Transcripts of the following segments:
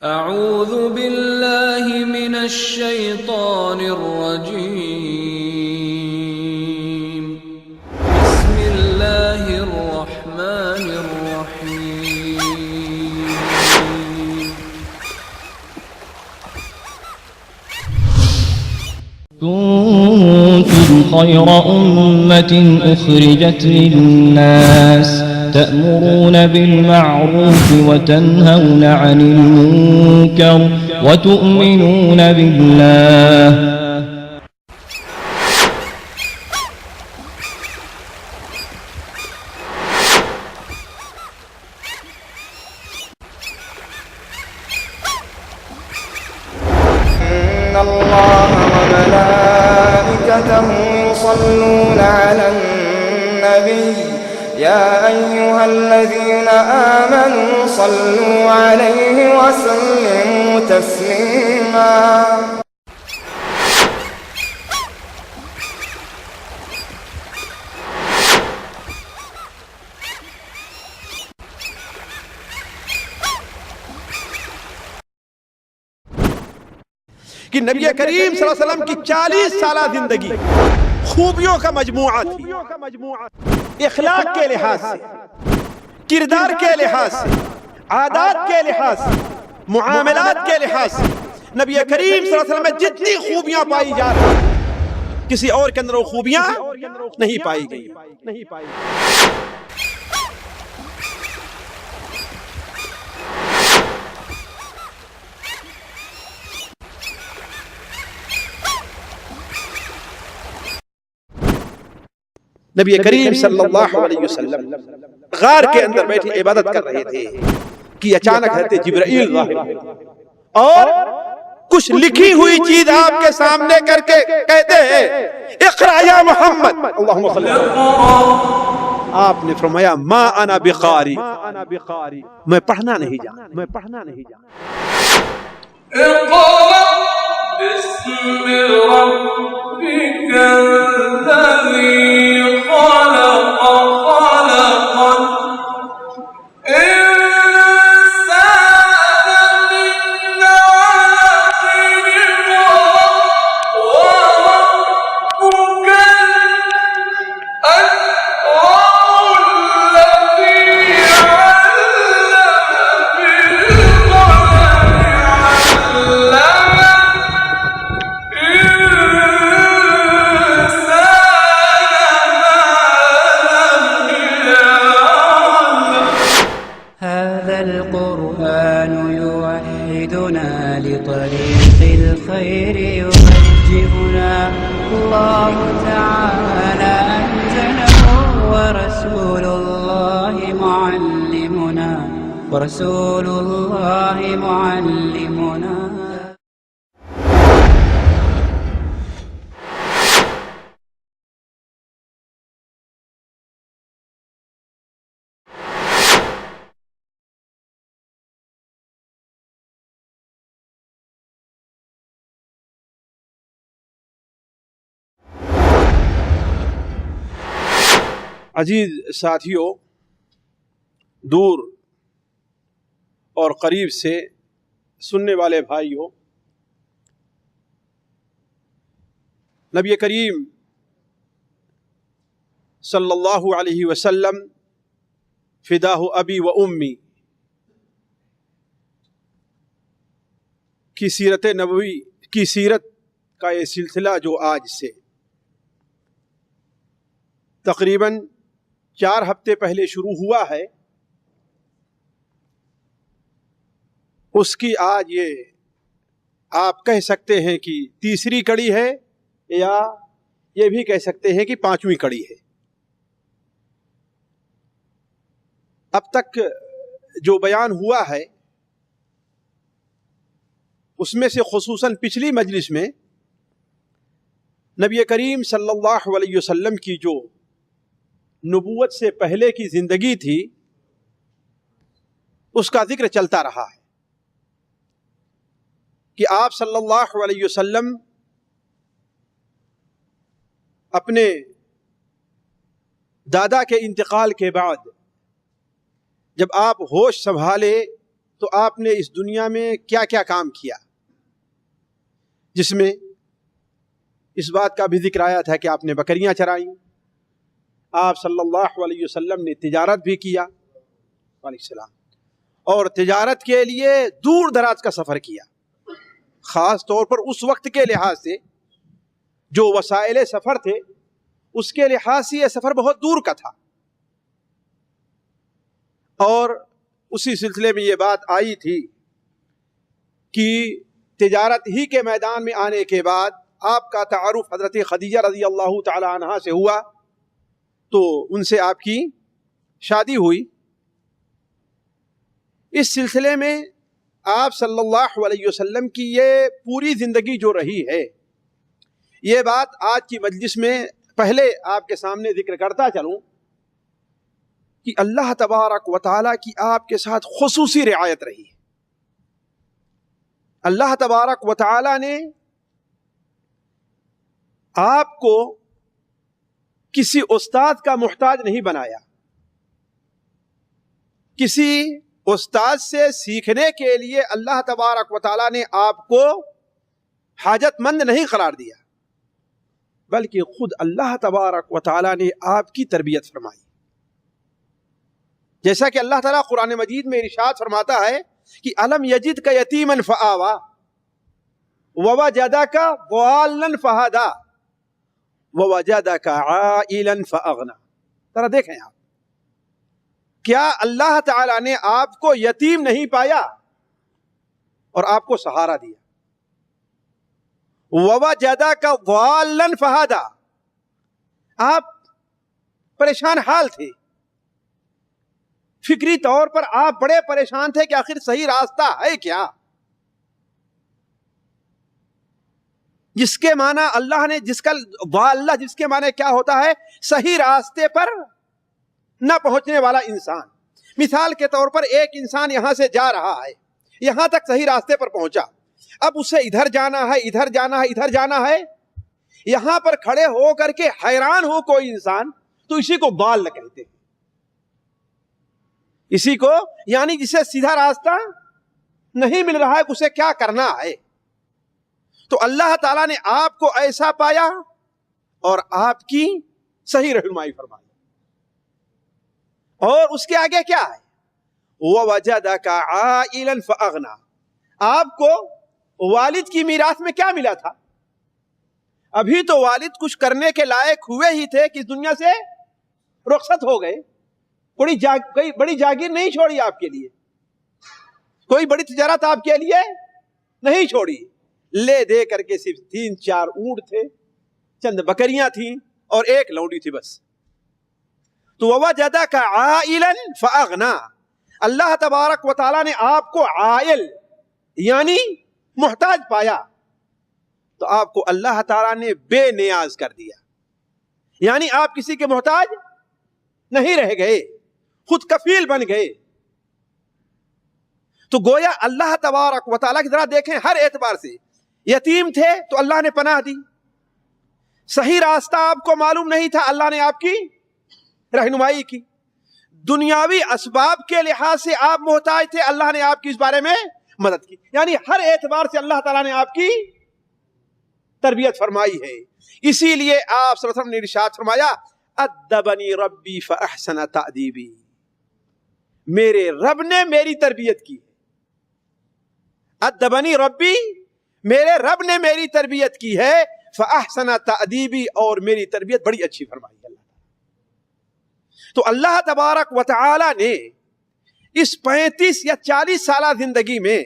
اعوذ باللہ من الشیطان الرجیم بسم اللہ الرحمن الرحیم كنتم خير أمة أخرجت للناس تأمرون بالمعروف وتنهون عن المنكر وتؤمنون بالله إن الله وملائكته يصلون على النبي يا أيها الذين آمنوا صلوا عليه وسلموا تسليما کہ نبی کریم صلی اللہ علیہ وسلم کی 40 سالہ زندگی خوبیوں کا مجموعہ تھی، اخلاق کے لحاظ سے، کردار کے لحاظ سے، عادات کے لحاظ سے، معاملات کے لحاظ سے نبی کریم صلی اللہ علیہ وسلم میں جتنی خوبیاں پائی جا رہی ہیں کسی اور کے اندر وہ خوبیاں نہیں پائی گئی۔ نبی کریم صلی اللہ علیہ وسلم غار کے اندر بیٹھے عبادت کر رہے تھے کہ اچانک حضرت جبرائیل ظاہر ہوئے اور کچھ لکھی ہوئی چیز آپ کے سامنے کر کے کہتے ہیں اقرأ یا محمد، اللہم صلی اللہ علیہ وسلم۔ آپ نے فرمایا ما انا بقاری، میں پڑھنا نہیں جانتا، میں پڑھنا نہیں جانتا۔ اقرأ باسم ربك الذي خلق خلق الإنسان من علق وربك الأكرم الذي علم هذا القرآن يوحدنا لطريق الخير يوجهنا الله تعالى أنزله ورسول الله معلمنا عزیز ساتھیوں، دور اور قریب سے سننے والے بھائیوں، نبی کریم صلی اللہ علیہ وسلم فداہ ابی و امی کی سیرت نبوی کی سیرت کا یہ سلسلہ جو آج سے تقریباً 4 ہفتے پہلے شروع ہوا ہے، اس کی آج یہ آپ کہہ سکتے ہیں کہ تیسری کڑی ہے، یا یہ بھی کہہ سکتے ہیں کہ 5ویں کڑی ہے۔ اب تک جو بیان ہوا ہے اس میں سے خصوصاً پچھلی مجلس میں نبی کریم صلی اللہ علیہ وسلم کی جو نبوت سے پہلے کی زندگی تھی اس کا ذکر چلتا رہا ہے کہ آپ صلی اللہ علیہ وسلم اپنے دادا کے انتقال کے بعد جب آپ ہوش سنبھالے تو آپ نے اس دنیا میں کیا کیا کام کیا، جس میں اس بات کا بھی ذکر آیا تھا کہ آپ نے بکریاں چرائیں، آپ صلی اللہ علیہ وسلم نے تجارت بھی کیا علیہ السلام، اور تجارت کے لیے دور دراز کا سفر کیا، خاص طور پر اس وقت کے لحاظ سے جو وسائل سفر تھے اس کے لحاظ سے یہ سفر بہت دور کا تھا، اور اسی سلسلے میں یہ بات آئی تھی کہ تجارت ہی کے میدان میں آنے کے بعد آپ کا تعارف حضرت خدیجہ رضی اللہ تعالی عنہا سے ہوا، تو ان سے آپ کی شادی ہوئی۔ اس سلسلے میں آپ صلی اللہ علیہ وسلم کی یہ پوری زندگی جو رہی ہے، یہ بات آج کی مجلس میں پہلے آپ کے سامنے ذکر کرتا چلوں کہ اللہ تبارک و تعالیٰ کی آپ کے ساتھ خصوصی رعایت رہی ہے۔ اللہ تبارک و تعالیٰ نے آپ کو کسی استاد کا محتاج نہیں بنایا، کسی استاد سے سیکھنے کے لیے اللہ تبارک و تعالیٰ نے آپ کو حاجت مند نہیں قرار دیا، بلکہ خود اللہ تبارک و تعالیٰ نے آپ کی تربیت فرمائی۔ جیسا کہ اللہ تعالیٰ قرآن مجید میں ارشاد فرماتا ہے کہ الم یجد کا یتیمن فآوا ووجدک ضالا فہدا ووجدک عائلا فاغنا۔ ذرا دیکھیں آپ، کیا اللہ تعالیٰ نے آپ کو یتیم نہیں پایا اور آپ کو سہارا دیا؟ ووجدک ضالا فہدا، آپ پریشان حال تھے، فکری طور پر آپ بڑے پریشان تھے کہ آخر صحیح راستہ ہے کیا، جس کے معنی اللہ نے جس کے معنی کیا ہوتا ہے؟ صحیح راستے پر نہ پہنچنے والا انسان۔ مثال کے طور پر ایک انسان یہاں سے جا رہا ہے، یہاں تک صحیح راستے پر پہنچا، اب اسے ادھر جانا ہے، ادھر جانا ہے، ادھر جانا ہے، یہاں پر کھڑے ہو کر کے حیران ہو کوئی انسان تو اسی کو ضال کہتے ہیں، اسی کو یعنی جسے سیدھا راستہ نہیں مل رہا ہے اسے کیا کرنا ہے۔ تو اللہ تعالیٰ نے آپ کو ایسا پایا اور آپ کی صحیح رہنمائی فرمائی، اور اس کے آگے کیا ہے؟ وَوَجَدَكَ عَائِلًا فَأَغْنَا، آپ کو والد کی میراث میں کیا ملا تھا؟ ابھی تو والد کچھ کرنے کے لائق ہوئے ہی تھے کہ اس دنیا سے رخصت ہو گئے، کوئی بڑی جاگیر نہیں چھوڑی آپ کے لیے، کوئی بڑی تجارت آپ کے لیے نہیں چھوڑی، لے دے کر کے صرف 3-4 اونٹ تھے، چند بکریاں تھیں اور ایک لونڈی تھی بس۔ تو وَوَجَدَكَ عَائِلًا فَأَغْنَا، اللہ تبارک و تعالیٰ نے آپ کو عائل یعنی محتاج پایا تو آپ کو اللہ تعالیٰ نے بے نیاز کر دیا، یعنی آپ کسی کے محتاج نہیں رہ گئے، خود کفیل بن گئے۔ تو گویا اللہ تبارک و تعالیٰ کی ذرا دیکھیں ہر اعتبار سے، یتیم تھے تو اللہ نے پناہ دی، صحیح راستہ آپ کو معلوم نہیں تھا، اللہ نے آپ کی رہنمائی کی، دنیاوی اسباب کے لحاظ سے آپ محتاج تھے، اللہ نے آپ کی اس بارے میں مدد کی، یعنی ہر اعتبار سے اللہ تعالیٰ نے آپ کی تربیت فرمائی ہے۔ اسی لیے آپ صلی اللہ علیہ وسلم نے ارشاد فرمایا ادبنی ربی فاحسن تأدیبی، میرے رب نے میری تربیت کی، ادبنی ربی، میرے رب نے میری تربیت کی ہے، فاحسن تأدیبی، اور میری تربیت بڑی اچھی فرمائی ہے۔ تو اللہ تبارک و تعالی نے اس 35 یا 40 سالہ زندگی میں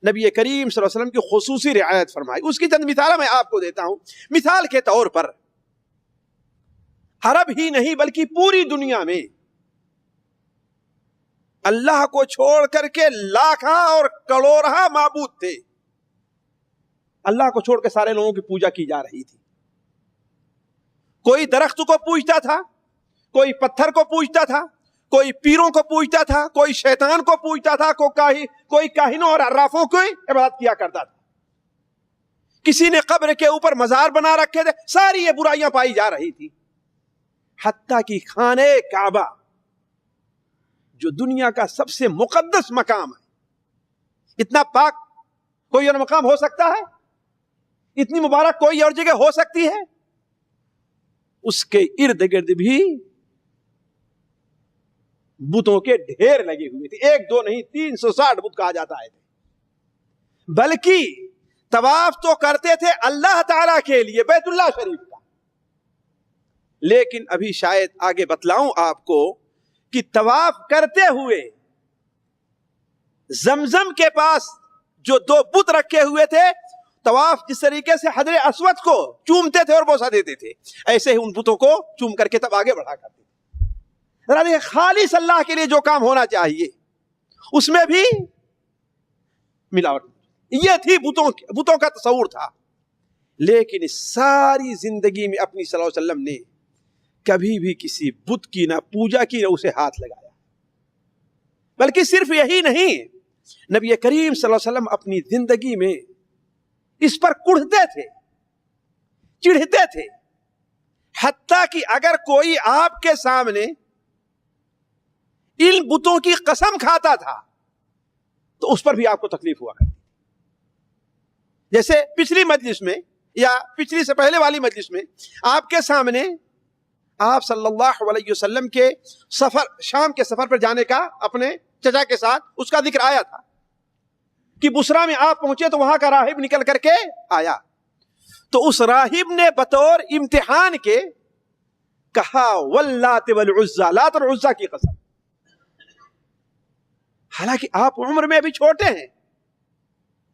نبی کریم صلی اللہ علیہ وسلم کی خصوصی رعایت فرمائی۔ اس کی چند مثالیں میں آپ کو دیتا ہوں۔ مثال کے طور پر عرب ہی نہیں بلکہ پوری دنیا میں اللہ کو چھوڑ کر کے لاکھاں اور کروڑاں معبود تھے، اللہ کو چھوڑ کے سارے لوگوں کی پوجا کی جا رہی تھی۔ کوئی درخت کو پوجتا تھا، کوئی پتھر کو پوجتا تھا، کوئی پیروں کو پوجتا تھا، کوئی شیطان کو پوجتا تھا، کوئی کاہنوں اور عرافوں کو عبادت کیا کرتا تھا، کسی نے قبر کے اوپر مزار بنا رکھے تھے، ساری یہ برائیاں پائی جا رہی تھی، حتیٰ کہ خانہ کعبہ جو دنیا کا سب سے مقدس مقام ہے، اتنا پاک کوئی اور مقام ہو سکتا ہے؟ اتنی مبارک کوئی اور جگہ ہو سکتی ہے؟ اس کے ارد گرد بھی بتوں کے ڈھیر لگے ہوئے تھے، ایک دو نہیں 360 بت کہا جاتا ہے، بلکہ طواف تو کرتے تھے اللہ تعالی کے لیے بیت اللہ شریف کا. لیکن ابھی شاید آگے بتلاؤں آپ کو کہ طواف کرتے ہوئے زمزم کے پاس جو دو بت رکھے ہوئے تھے، طواف جس طریقے سے حجر اسود کو چومتے تھے اور بوسہ دیتے تھے، ایسے ہی ان بتوں کو چوم کر کے تب آگے بڑھا کرتے تھے. خالص اللہ کے لیے جو کام ہونا چاہیے اس میں بھی ملاوٹ. یہ تھی بتوں کا تصور تھا. لیکن ساری زندگی میں اپنی صلی اللہ علیہ وسلم نے کبھی بھی کسی بت کی نہ پوجا کی نہ اسے ہاتھ لگایا. بلکہ صرف یہی نہیں، نبی کریم صلی اللہ علیہ وسلم اپنی زندگی میں اس پر کڑھتے تھے، چڑھتے تھے، حتیٰ کہ اگر کوئی آپ کے سامنے ان بتوں کی قسم کھاتا تھا تو اس پر بھی آپ کو تکلیف ہوا کرتی. جیسے پچھلی مجلس میں یا پچھلی سے پہلے والی مجلس میں آپ کے سامنے آپ صلی اللہ علیہ وسلم کے سفر، شام کے سفر پر جانے کا اپنے چچا کے ساتھ اس کا ذکر آیا تھا کہ بصرہ میں آپ پہنچے تو وہاں کا راہب نکل کر کے آیا. تو اس راہب نے بطور امتحان کے کہا واللات والعزى، لات اور عزا کی قسم. حالانکہ آپ عمر میں ابھی چھوٹے ہیں،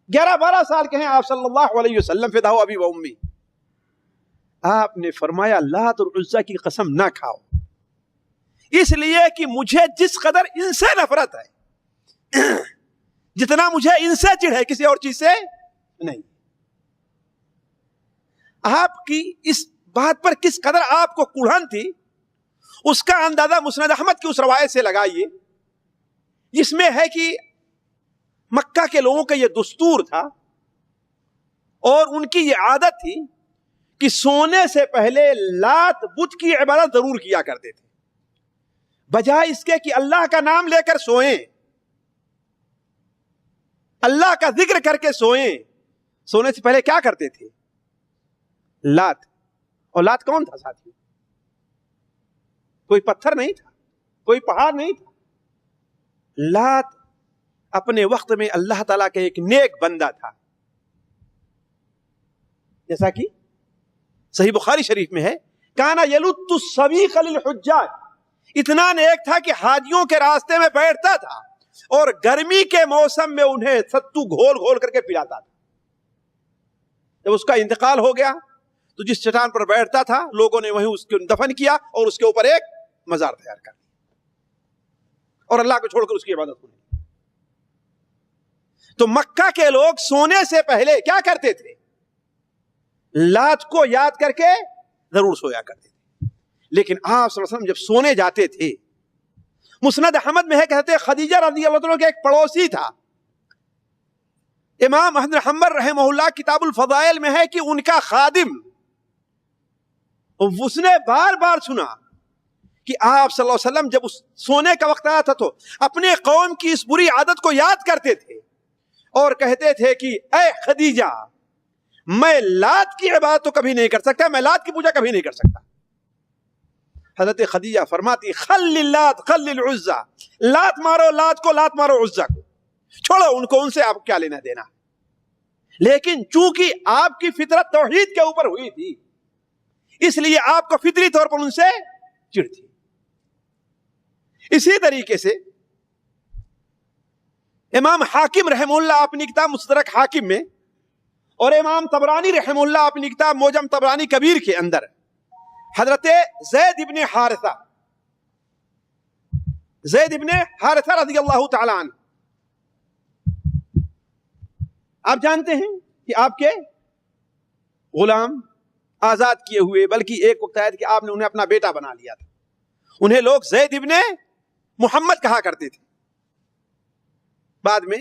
11-12 سال کے ہیں آپ صلی اللہ علیہ وسلم، فداء ابی و امی. آپ نے فرمایا لات اور عزا کی قسم نہ کھاؤ، اس لیے کہ مجھے جس قدر ان سے نفرت ہے جتنا مجھے ان سے چڑھ ہے کسی اور چیز سے نہیں. آپ کی اس بات پر کس قدر آپ کو کڑھن تھی اس کا اندازہ مسند احمد کی اس روایت سے لگائیے جس میں ہے کہ مکہ کے لوگوں کا یہ دستور تھا اور ان کی یہ عادت تھی کہ سونے سے پہلے لات بت کی عبادت ضرور کیا کرتے تھے، بجائے اس کے کہ اللہ کا نام لے کر سوئیں، اللہ کا ذکر کر کے سوئیں. سونے سے پہلے کیا کرتے تھے؟ لات. اور لات کون تھا ساتھی؟ کوئی پتھر نہیں تھا، کوئی پہاڑ نہیں تھا. لات اپنے وقت میں اللہ تعالیٰ کا ایک نیک بندہ تھا، جیسا کہ صحیح بخاری شریف میں ہے کانا یلت السویق للحجاج، اتنا نیک تھا کہ حاجیوں کے راستے میں بیٹھتا تھا اور گرمی کے موسم میں انہیں ستو گھول گھول کر کے پلاتا تھا. جب اس کا انتقال ہو گیا تو جس چٹان پر بیٹھتا تھا لوگوں نے وہیں اس کو دفن کیا اور اس کے اوپر ایک مزار تیار کر دیا اور اللہ کو چھوڑ کر اس کی عبادت ہوئی. تو مکہ کے لوگ سونے سے پہلے کیا کرتے تھے؟ لات کو یاد کر کے ضرور سویا کرتے تھے. لیکن آپ صلی اللہ علیہ وسلم جب سونے جاتے تھے، مسند احمد میں ہے کہتے خدیجہ رضی اللہ عنہ کے ایک پڑوسی تھا، امام احمد بن حنبل رحمہ اللہ کتاب الفضائل میں ہے کہ ان کا خادم، اس نے بار بار سنا کہ آپ صلی اللہ علیہ وسلم جب اس سونے کا وقت آیا تھا تو اپنے قوم کی اس بری عادت کو یاد کرتے تھے اور کہتے تھے کہ اے خدیجہ، میں لات کی عبادت تو کبھی نہیں کر سکتا، میں لات کی پوجا کبھی نہیں کر سکتا. حضرت خدیجہ فرماتی خل اللات خل العزى، لات مارو لات کو، لات مارو عزا کو، چھوڑو ان کو، ان سے آپ کیا لینا دینا. لیکن چونکہ آپ کی فطرت توحید کے اوپر ہوئی تھی اس لیے آپ کو فطری طور پر ان سے چڑ تھی. اسی طریقے سے امام حاکم رحمہ اللہ اپنی کتاب مستدرک حاکم میں اور امام طبرانی رحمہ اللہ اپنی کتاب موجم طبرانی کبیر کے اندر حضرت زید ابن حارثہ رضی اللہ تعالی عنہ، آپ جانتے ہیں کہ آپ کے غلام آزاد کیے ہوئے، بلکہ ایک وقت آیا کہ آپ نے انہیں اپنا بیٹا بنا لیا تھا. انہیں لوگ زید ابن محمد کہا کرتے تھے. بعد میں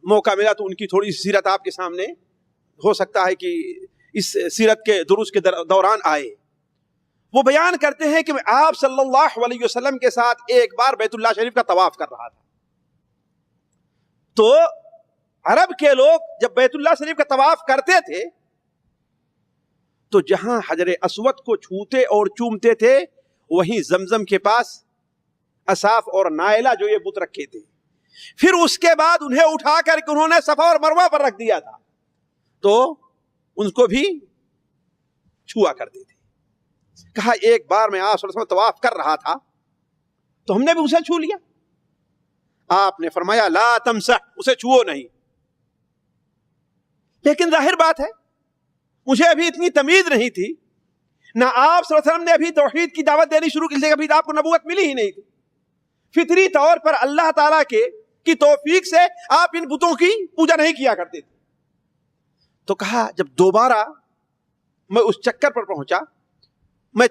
موقع ملا تو ان کی تھوڑی سیرت آپ کے سامنے ہو سکتا ہے کہ اس سیرت کے دروس کے دوران آئے. وہ بیان کرتے ہیں کہ میں آپ صلی اللہ علیہ وسلم کے ساتھ ایک بار بیت اللہ شریف کا طواف کر رہا تھا. تو عرب کے لوگ جب بیت اللہ شریف کا طواف کرتے تھے تو جہاں حجر اسود کو چھوتے اور چومتے تھے وہیں زمزم کے پاس اصاف اور نائلہ جو یہ بت رکھے تھے. پھر اس کے بعد انہیں اٹھا کر کے انہوں نے صفا اور مروہ پر رکھ دیا تھا تو ان کو بھی چھوا کرتے تھے. کہا ایک بار میں آپ صلی اللہ علیہ وسلم طواف کر رہا تھا تو ہم نے بھی اسے چھو لیا. آپ نے فرمایا لا تمسح، اسے چھوؤ نہیں. لیکن ظاہر بات ہے مجھے ابھی اتنی تمیز نہیں تھی، نہ آپ صلی اللہ علیہ وسلم نے ابھی توحید کی دعوت دینی شروع کی، ابھی آپ کو نبوت ملی ہی نہیں تھی. فطری طور پر اللہ تعالیٰ کی توفیق سے آپ ان بتوں کی پوجا نہیں کیا کرتے تھے. تو کہا جب دوبارہ میں اس چکر پر پہنچا، میں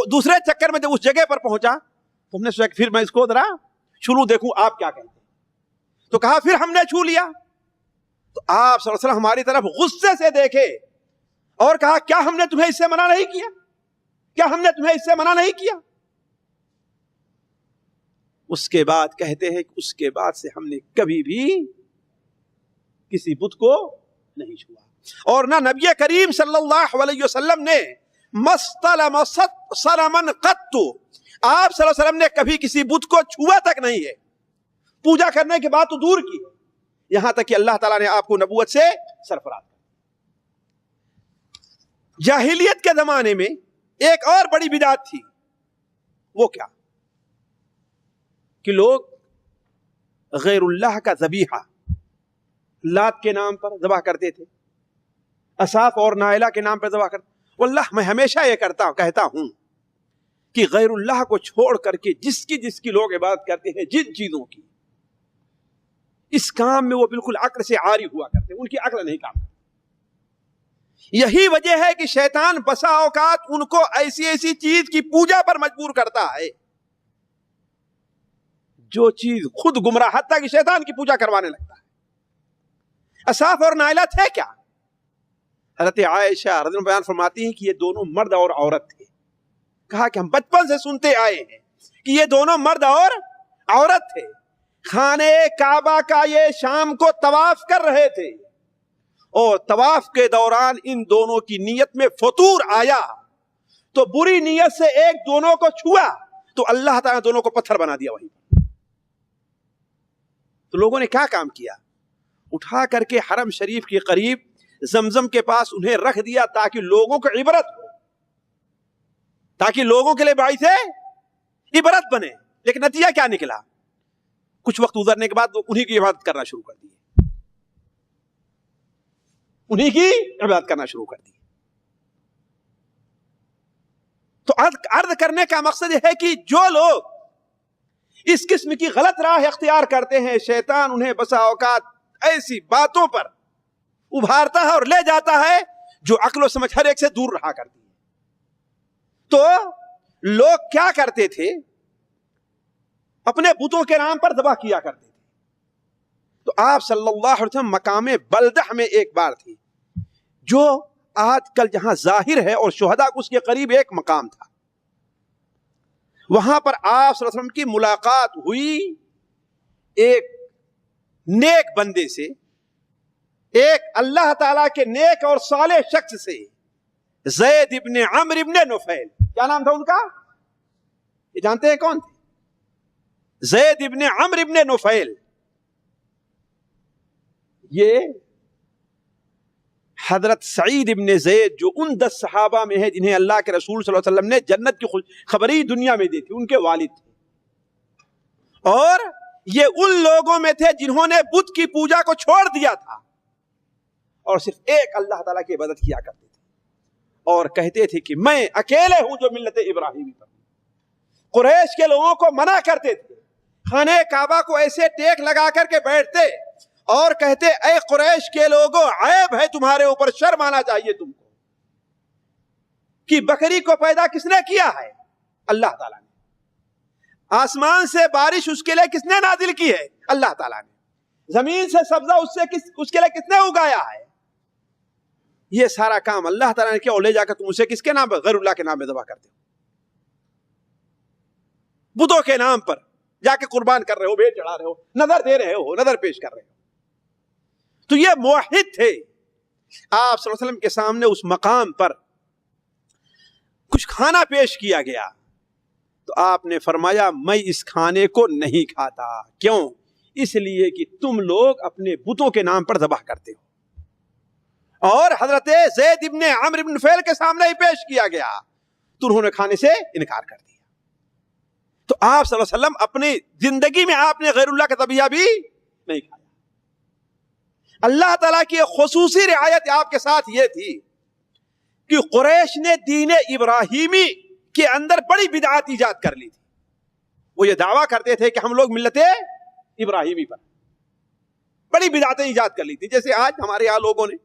دوسرے چکر میں جب اس جگہ پر پہنچا تو ہم نے سوچا کہ پھر میں اس کو ذرا شروع دیکھوں آپ کیا کہتے ہیں. تو کہا پھر ہم نے چھو لیا. تو آپ صلی اللہ علیہ وسلم ہماری طرف غصے سے دیکھے اور کہا کیا ہم نے تمہیں اس سے منع نہیں کیا؟ کیا ہم نے تمہیں اس سے منع نہیں کیا؟ اس کے بعد کہتے ہیں کہ اس کے بعد سے ہم نے کبھی بھی کسی بت کو نہیں چھوا، اور نہ نبی کریم صلی اللہ علیہ وسلم نے مستلم صنما قط، آپ صلی اللہ علیہ وسلم نے کبھی کسی بت کو چھوا تک نہیں ہے. پوجا کرنے کے بعد تو دور کی، یہاں تک کہ اللہ تعالیٰ نے آپ کو نبوت سے سرفراز کر. جاہلیت کے زمانے میں ایک اور بڑی بدعت تھی. وہ کیا کہ لوگ غیر اللہ کا ذبیحہ لات کے نام پر ذبح کرتے تھے، اصاف اور نائلہ کے نام پر ذبح کرتے. واللہ میں ہمیشہ یہ کہتا ہوں کہ غیر اللہ کو چھوڑ کر کے جس کی لوگ عبادت کرتے ہیں، جن چیزوں کی، اس کام میں وہ بالکل عقل سے عاری ہوا کرتے ہیں، ان کی عقل نہیں کام کرتی. یہی وجہ ہے کہ شیطان بسا اوقات ان کو ایسی چیز کی پوجا پر مجبور کرتا ہے جو چیز خود گمراہ، حتیٰ کہ شیطان کی پوجا کروانے لگتا ہے. اصاف اور نائلہ تھے کیا؟ حضرت عائشہ رضی اللہ عنہا بیان فرماتی ہیں کہ یہ دونوں مرد اور عورت تھے. کہا کہ ہم بچپن سے سنتے آئے ہیں کہ یہ دونوں مرد اور عورت تھے. خانہ کعبہ کا یہ شام کو طواف کر رہے تھے اور طواف کے دوران ان دونوں کی نیت میں فطور آیا تو بری نیت سے ایک دونوں کو چھوا تو اللہ تعالیٰ دونوں کو پتھر بنا دیا. وہیں تو لوگوں نے کیا کام کیا؟ اٹھا کر کے حرم شریف کے قریب زمزم کے پاس انہیں رکھ دیا تاکہ لوگوں کو عبرت ہو، تاکہ لوگوں کے لیے باعث عبرت بنے. لیکن نتیجہ کیا نکلا؟ کچھ وقت گزرنے کے بعد انہی کی عبادت کرنا شروع کر دی، انہی کی عبادت کرنا شروع کر دی. تو عرض کرنے کا مقصد یہ ہے کہ جو لوگ اس قسم کی غلط راہ اختیار کرتے ہیں، شیطان انہیں بسا اوقات ایسی باتوں پر ابھارتا ہے اور لے جاتا ہے جو عقل و سمجھ ہر ایک سے دور رہا کرتی ہے. تو لوگ کیا کرتے تھے؟ اپنے بتوں کے نام پر ذبح کیا کرتے تھے. تو آپ صلی اللہ علیہ وسلم مقام بلدہ میں ایک بار تھی، جو آج کل جہاں ظاہر ہے اور شہداء اس کے قریب ایک مقام تھا. وہاں پر آپ صلی اللہ علیہ وسلم کی ملاقات ہوئی ایک نیک بندے سے، ایک اللہ تعالیٰ کے نیک اور صالح شخص سے، زید ابن عمرو ابن نفیل. کیا نام تھا ان کا؟ یہ جانتے ہیں کون تھے؟ زید ابن عمرو ابن نفیل. یہ حضرت سعید ابن زید جو ان 10 صحابہ میں ہے جنہیں اللہ کے رسول صلی اللہ علیہ وسلم نے جنت کی خبری دنیا میں دی تھی، ان کے والد تھے. اور یہ ان لوگوں میں تھے جنہوں نے بت کی پوجا کو چھوڑ دیا تھا اور صرف ایک اللہ تعالیٰ کی عبادت کیا کرتے تھے اور کہتے تھے کہ میں اکیلے ہوں جو ملت ابراہیمی پر. قریش کے لوگوں کو منع کرتے تھے، خانہ کعبہ کو ایسے ٹیک لگا کر کے بیٹھتے اور کہتے اے قریش کے لوگوں، عیب ہے تمہارے اوپر، شرم آنا چاہیے تم کو کہ بکری کو پیدا کس نے کیا ہے؟ اللہ تعالیٰ نے. آسمان سے بارش اس کے لیے کس نے نازل کی ہے؟ اللہ تعالیٰ نے. زمین سے سبزہ اس کے لیے کس نے اگایا ہے؟ یہ سارا کام اللہ تعالیٰ نے کیا، اور لے جا کر تم اسے کس کے نام پر؟ غیر اللہ کے نام پہ ذبح کرتے ہو. بتوں کے نام پر جا کے قربان کر رہے ہو، بھیڑ چڑھا رہے ہو، نظر دے رہے ہو، نظر پیش کر رہے ہو. تو یہ موحد تھے. آپ صلی اللہ علیہ وسلم کے سامنے اس مقام پر کچھ کھانا پیش کیا گیا تو آپ نے فرمایا میں اس کھانے کو نہیں کھاتا. کیوں؟ اس لیے کہ تم لوگ اپنے بتوں کے نام پر ذبح کرتے ہو. اور حضرت زید ابن عمرو ابن نفیل کے سامنے ہی پیش کیا گیا تو انہوں نے کھانے سے انکار کر دیا. تو آپ صلی اللہ علیہ وسلم اپنی زندگی میں آپ نے غیر اللہ کا ذبیحہ بھی نہیں کھایا. اللہ تعالیٰ کی ایک خصوصی رعایت آپ کے ساتھ یہ تھی کہ قریش نے دین ابراہیمی کے اندر بڑی بدعات ایجاد کر لی تھی. وہ یہ دعویٰ کرتے تھے کہ ہم لوگ ملت ابراہیمی پر بڑی بدعاتیں ایجاد کر لی تھی. جیسے آج ہمارے یہاں لوگوں نے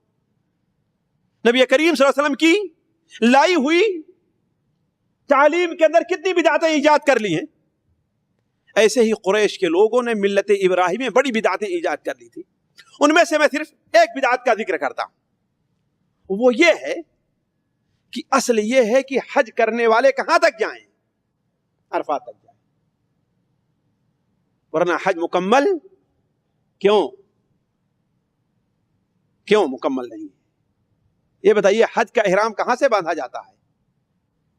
نبی کریم صلی اللہ علیہ وسلم کی لائی ہوئی تعلیم کے اندر کتنی بدعاتیں ایجاد کر لی ہیں، ایسے ہی قریش کے لوگوں نے ملت ابراہیمی میں بڑی بدعاتیں ایجاد کر لی تھی. ان میں سے میں صرف ایک بدعت کا ذکر کرتا ہوں. وہ یہ ہے کہ اصل یہ ہے کہ حج کرنے والے کہاں تک جائیں؟ عرفات تک جائیں، ورنہ حج مکمل کیوں مکمل نہیں ہے؟ یہ بتائیے حج کا احرام کہاں سے باندھا جاتا ہے؟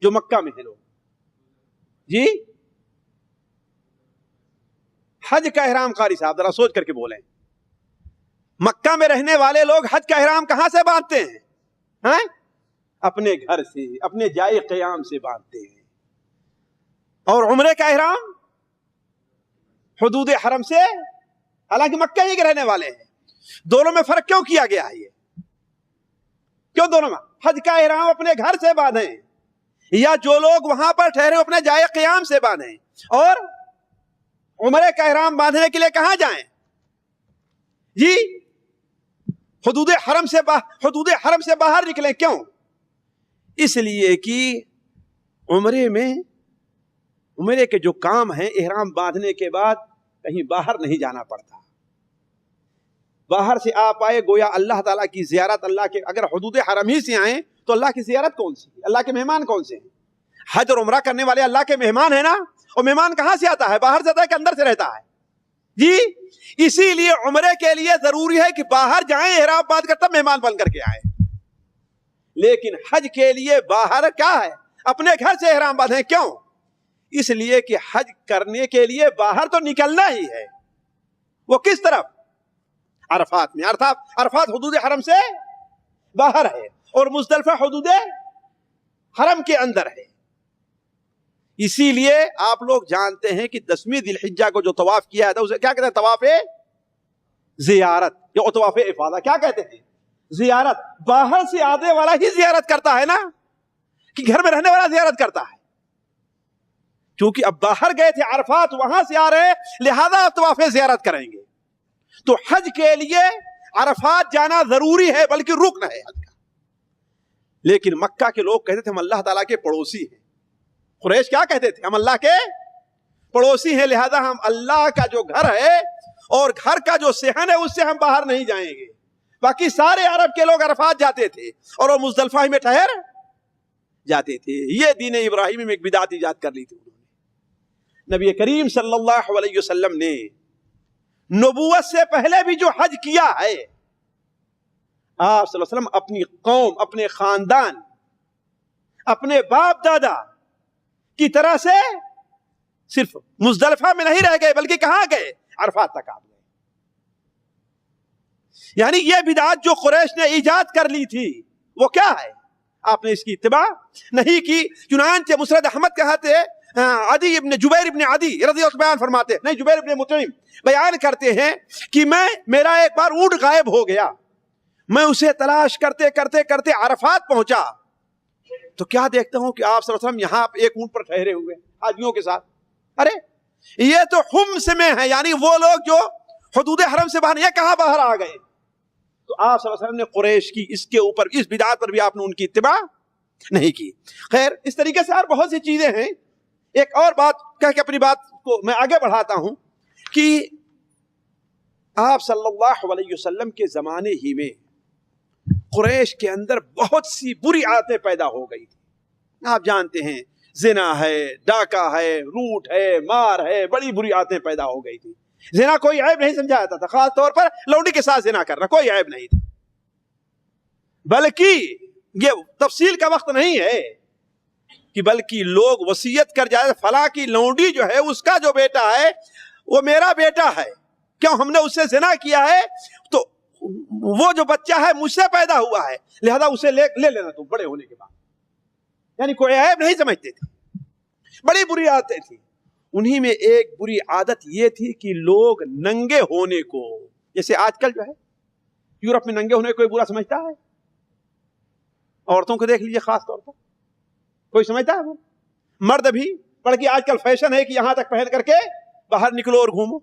جو مکہ میں ہے لوگ جی، حج کا احرام قاری صاحب ذرا سوچ کر کے بولیں. مکہ میں رہنے والے لوگ حج کا احرام کہاں سے باندھتے ہیں؟ ہاں، اپنے گھر سے، اپنے جائے قیام سے باندھتے ہیں. اور عمرے کا احرام حدود حرم سے، حالانکہ مکہ ہی کے رہنے والے ہیں. دونوں میں فرق کیوں کیا گیا ہے؟ یہ کیوں دونوں میں؟ حج کا احرام اپنے گھر سے باندھیں یا جو لوگ وہاں پر ٹھہرے اپنے جائے قیام سے باندھیں، اور عمرے کا احرام باندھنے کے لیے کہاں جائیں؟ جی حدود حرم سے باہر نکلیں. کیوں؟ اس لیے کہ عمرے کے جو کام ہیں احرام باندھنے کے بعد کہیں باہر نہیں جانا پڑتا. باہر سے آپ آئے گویا اللہ تعالیٰ کی زیارت، اللہ کے اگر حدود حرم ہی سے آئیں تو اللہ کی زیارت کون سی؟ اللہ کے مہمان کون سے ہیں؟ حج اور عمرہ کرنے والے اللہ کے مہمان ہیں نا. اور مہمان کہاں سے آتا ہے؟ باہر سے آتا ہے کہ اندر سے رہتا ہے؟ جی اسی لیے عمرے کے لیے ضروری ہے کہ باہر جائیں احرام باندھ کر تب مہمان بن کر کے آئیں. لیکن حج کے لیے باہر کیا ہے؟ اپنے گھر سے احرام باندھیں. کیوں؟ اس لیے کہ حج کرنے کے لیے باہر تو نکلنا ہی ہے. وہ کس طرف؟ عرفات میں. عرفات حدود حرم سے باہر ہے اور مزدلفہ حدود حرم کے اندر ہے. اسی لیے آپ لوگ جانتے ہیں کہ 10ویں ذی الحجہ کو جو طواف کیا تھا اسے کیا کہتے ہیں؟ طواف زیارت یا طواف افاضہ. کیا کہتے ہیں؟ زیارت. باہر سے آنے والا ہی زیارت کرتا ہے نا، کہ گھر میں رہنے والا زیارت کرتا ہے. کیونکہ اب باہر گئے تھے عرفات، وہاں سے آ رہے ہیں، لہذا آپ طواف زیارت کریں گے. تو حج کے لیے عرفات جانا ضروری ہے، بلکہ رکن ہے حج کا. لیکن مکہ کے لوگ کہتے تھے ہم اللہ تعالیٰ کے پڑوسی ہیں. قریش کیا کہتے تھے؟ ہم اللہ کے پڑوسی ہیں، لہذا ہم اللہ کا جو گھر ہے اور گھر کا جو صحن ہے اس سے ہم باہر نہیں جائیں گے. باقی سارے عرب کے لوگ عرفات جاتے تھے اور وہ مزدلفہ میں ٹھہر جاتے تھے. یہ دین ابراہیمی میں ایک بدعت ایجاد کر لی تھی انہوں نے. نبی کریم صلی اللہ علیہ وسلم نے نبوت سے پہلے بھی جو حج کیا ہے، آپ صلی اللہ علیہ وسلم اپنی قوم، اپنے خاندان، اپنے باپ دادا کی طرح سے صرف مزدلفہ میں نہیں رہ گئے، بلکہ کہاں گئے؟ عرفات تک آپ گئے. یعنی یہ بدعت جو قریش نے ایجاد کر لی تھی وہ کیا ہے؟ آپ نے اس کی اتباع نہیں کی. چنانچہ مسند احمد کہتے عدی ابن جبیر ابن عدی رضی اللہ عنہ فرماتے نہیں، جبیر ابن مطعم بیان کرتے ہیں کہ میرا ایک بار اونٹ غائب ہو گیا. میں اسے تلاش کرتے کرتے کرتے عرفات پہنچا تو کیا دیکھتا ہوں کہ آپ صلی اللہ علیہ وسلم یہاں ایک اونٹ پر ٹھہرے ہوئے حاجیوں کے ساتھ. ارے یہ تو حمص میں ہے، یعنی وہ لوگ جو حدود حرم سے باہر، یہ کہاں باہر آ گئے؟ تو آپ صلی اللہ علیہ وسلم نے قریش کی اس کے اوپر، اس بدعت پر بھی آپ نے ان کی اتباع نہیں کی. خیر، اس طریقے سے اور بہت سی چیزیں ہیں. ایک اور بات کہہ کے اپنی بات کو میں آگے بڑھاتا ہوں کہ آپ صلی اللہ علیہ وسلم کے زمانے ہی میں قریش کے اندر بہت سی بری عادتیں پیدا ہو گئی تھی. آپ جانتے ہیں زنا ہے، ڈاکہ ہے، لوٹ ہے، مار ہے، بڑی بری عادتیں پیدا ہو گئی تھی. زنا کوئی عیب نہیں سمجھا جاتا تھا، خاص طور پر لونڈی کے ساتھ زنا کرنا کوئی عیب نہیں تھا. بلکہ یہ تفصیل کا وقت نہیں ہے کہ بلکہ لوگ وصیت کر جائے فلاں کی لونڈی جو ہے اس کا جو بیٹا ہے وہ میرا بیٹا ہے، کیوں ہم نے اس سے زنا کیا ہے تو وہ جو بچہ ہے مجھ سے پیدا ہوا ہے، لہذا اسے لے لینا تم بڑے ہونے کے بعد. یعنی کوئی عیب نہیں سمجھتے تھے. بڑی بری عادتیں تھیں. انہی میں ایک بری عادت یہ تھی کہ لوگ ننگے ہونے کو، جیسے آج کل جو ہے یورپ میں ننگے ہونے کو کوئی برا سمجھتا ہے؟ عورتوں کو دیکھ لیجیے خاص طور پر، کوئی سمجھتا ہے؟ وہ مرد بھی بلکہ آج کل فیشن ہے کہ یہاں تک پہن کر کے باہر نکلو اور گھومو.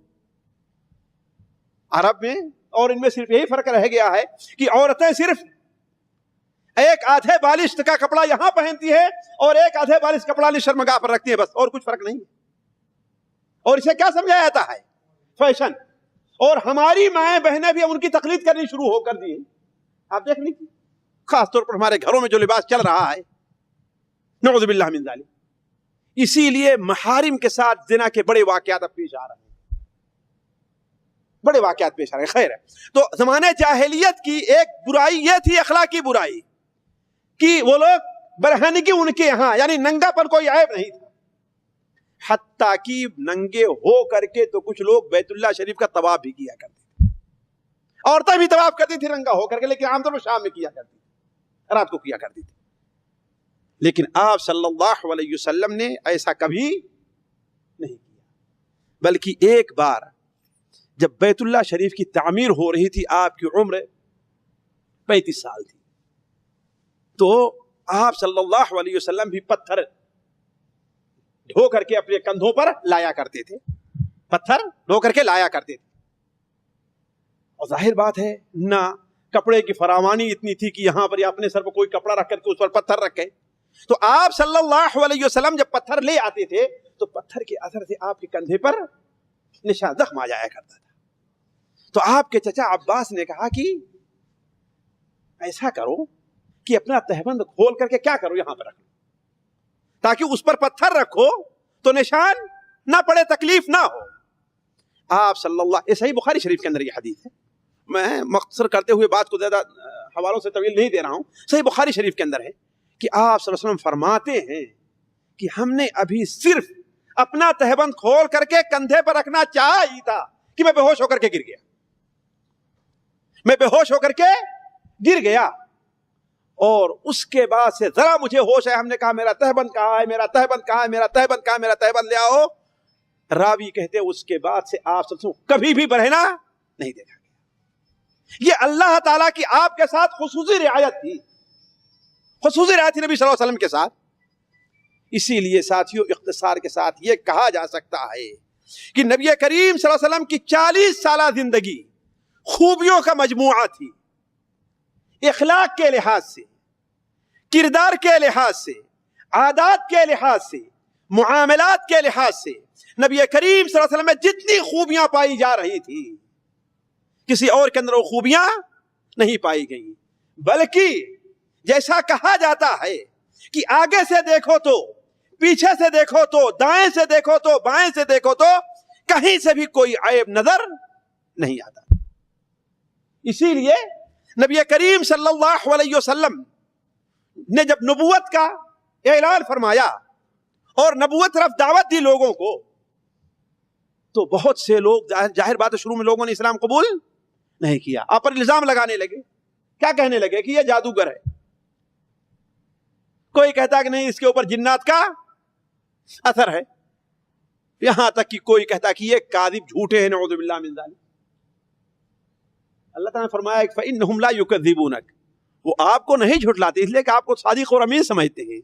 عرب میں اور ان میں صرف یہی فرق رہ گیا ہے کہ عورتیں صرف ایک آدھے بالشت کا کپڑا یہاں پہنتی ہے اور ایک آدھے بالشت کپڑا شرمگاہ پر رکھتی ہے، بس اور کچھ فرق نہیں. اور اسے کیا سمجھا جاتا ہے؟ فیشن. اور ہماری مائیں بہنیں بھی ان کی تقلید کرنی شروع ہو کر دی. آپ دیکھ لیجیے خاص طور پر ہمارے گھروں میں جو لباس چل رہا ہے، نعوذ باللہ من ذالک. اسی لیے محارم کے ساتھ زنا کے بڑے واقعات اب پیش آ رہے ہیں، بڑے واقعات پیش آ رہے ہیں. خیر ہے، تو زمانے جاہلیت کی ایک برائی یہ تھی، اخلاقی برائی، کہ وہ لوگ برہنگی ان کے یہاں یعنی ننگا پر کوئی عیب نہیں تھا. حتیٰ کہ ننگے ہو کر کے تو کچھ لوگ بیت اللہ شریف کا طواف بھی کیا کرتے تھے. عورتیں بھی طواف کرتی تھی ننگا ہو کر کے، لیکن عام طور پر شام میں کیا کرتی تھی، رات کو کیا کرتی تھی. لیکن آپ صلی اللہ علیہ وسلم نے ایسا کبھی نہیں کیا. بلکہ ایک بار جب بیت اللہ شریف کی تعمیر ہو رہی تھی، آپ کی عمر 35 سال تھی، تو آپ صلی اللہ علیہ وسلم بھی پتھر ڈھو کر کے اپنے کندھوں پر لایا کرتے تھے، پتھر ڈھو کر کے لایا کرتے تھے. اور ظاہر بات ہے نہ کپڑے کی فراوانی اتنی تھی کہ یہاں پر یا اپنے سر پر کوئی کپڑا رکھ کر کے اس پر پتھر رکھے. تو آپ صلی اللہ علیہ وسلم جب پتھر لے آتے تھے تو پتھر کے اثر سے آپ کے کندھے پر نشان زخم آ جایا کرتا تھا. تو آپ کے چچا عباس نے کہا کہ ایسا کرو کہ اپنا تہبند کھول کر کے کیا کرو، یہاں پر رکھو، تاکہ اس پر پتھر رکھو تو نشان نہ پڑے، تکلیف نہ ہو. آپ صلی اللہ، یہ صحیح بخاری شریف کے اندر یہ حدیث ہے. میں مختصر کرتے ہوئے بات کو زیادہ حوالوں سے طویل نہیں دے رہا ہوں. صحیح بخاری شریف کے اندر ہے کہ آپ صلی اللہ علیہ وسلم فرماتے ہیں کہ ہم نے ابھی صرف اپنا تہبند کھول کر کے کندھے پر رکھنا چاہا ہی تھا کہ میں بے ہوش ہو کر کے گر گیا. میں بے ہوش ہو کر کے گر گیا اور اس کے بعد سے ذرا مجھے ہوش ہے. ہم نے کہا میرا تہبند کہاں ہے، میرا تہبند کہاں ہے، میرا تہبند کہاں ہے، میرا تہبند لے آؤ. راوی کہتے اس کے بعد سے آپ صلی اللہ علیہ وسلم کبھی بھی برہنا نہیں دیکھا گیا. یہ اللہ تعالیٰ کی آپ کے ساتھ خصوصی رعایت تھی، خصوصی رعایت تھی نبی صلی اللہ علیہ وسلم کے ساتھ. اسی لیے ساتھیوں اختصار کے ساتھ یہ کہا جا سکتا ہے کہ نبی کریم صلی اللہ علیہ وسلم کی 40 سالہ زندگی خوبیوں کا مجموعہ تھی. اخلاق کے لحاظ سے، کردار کے لحاظ سے، عادات کے لحاظ سے، معاملات کے لحاظ سے نبی کریم صلی اللہ علیہ وسلم میں جتنی خوبیاں پائی جا رہی تھی کسی اور کے اندر وہ خوبیاں نہیں پائی گئیں. بلکہ جیسا کہا جاتا ہے کہ آگے سے دیکھو تو، پیچھے سے دیکھو تو، دائیں سے دیکھو تو، بائیں سے دیکھو تو کہیں سے بھی کوئی عیب نظر نہیں آتا. اسی لیے نبی کریم صلی اللہ علیہ وسلم نے جب نبوت کا اعلان فرمایا اور نبوت طرف دعوت دی لوگوں کو، تو بہت سے لوگ ظاہر بات ہے شروع میں لوگوں نے اسلام قبول نہیں کیا، آپ پر الزام لگانے لگے. کیا کہنے لگے کہ یہ جادوگر ہے. کوئی کہتا کہ نہیں اس کے اوپر جنات کا اثر ہے، یہاں تک کہ کوئی کہتا کہ یہ کاذب جھوٹے ہیں، نعوذ باللہ من ذالک. اللہ تعالیٰ نے فرمایا فَإِنَّهُمْ لَا يُكَذِّبُونَكَ، وہ آپ کو نہیں جھٹلاتے اس لیے کہ آپ کو صادق اور امین سمجھتے ہیں.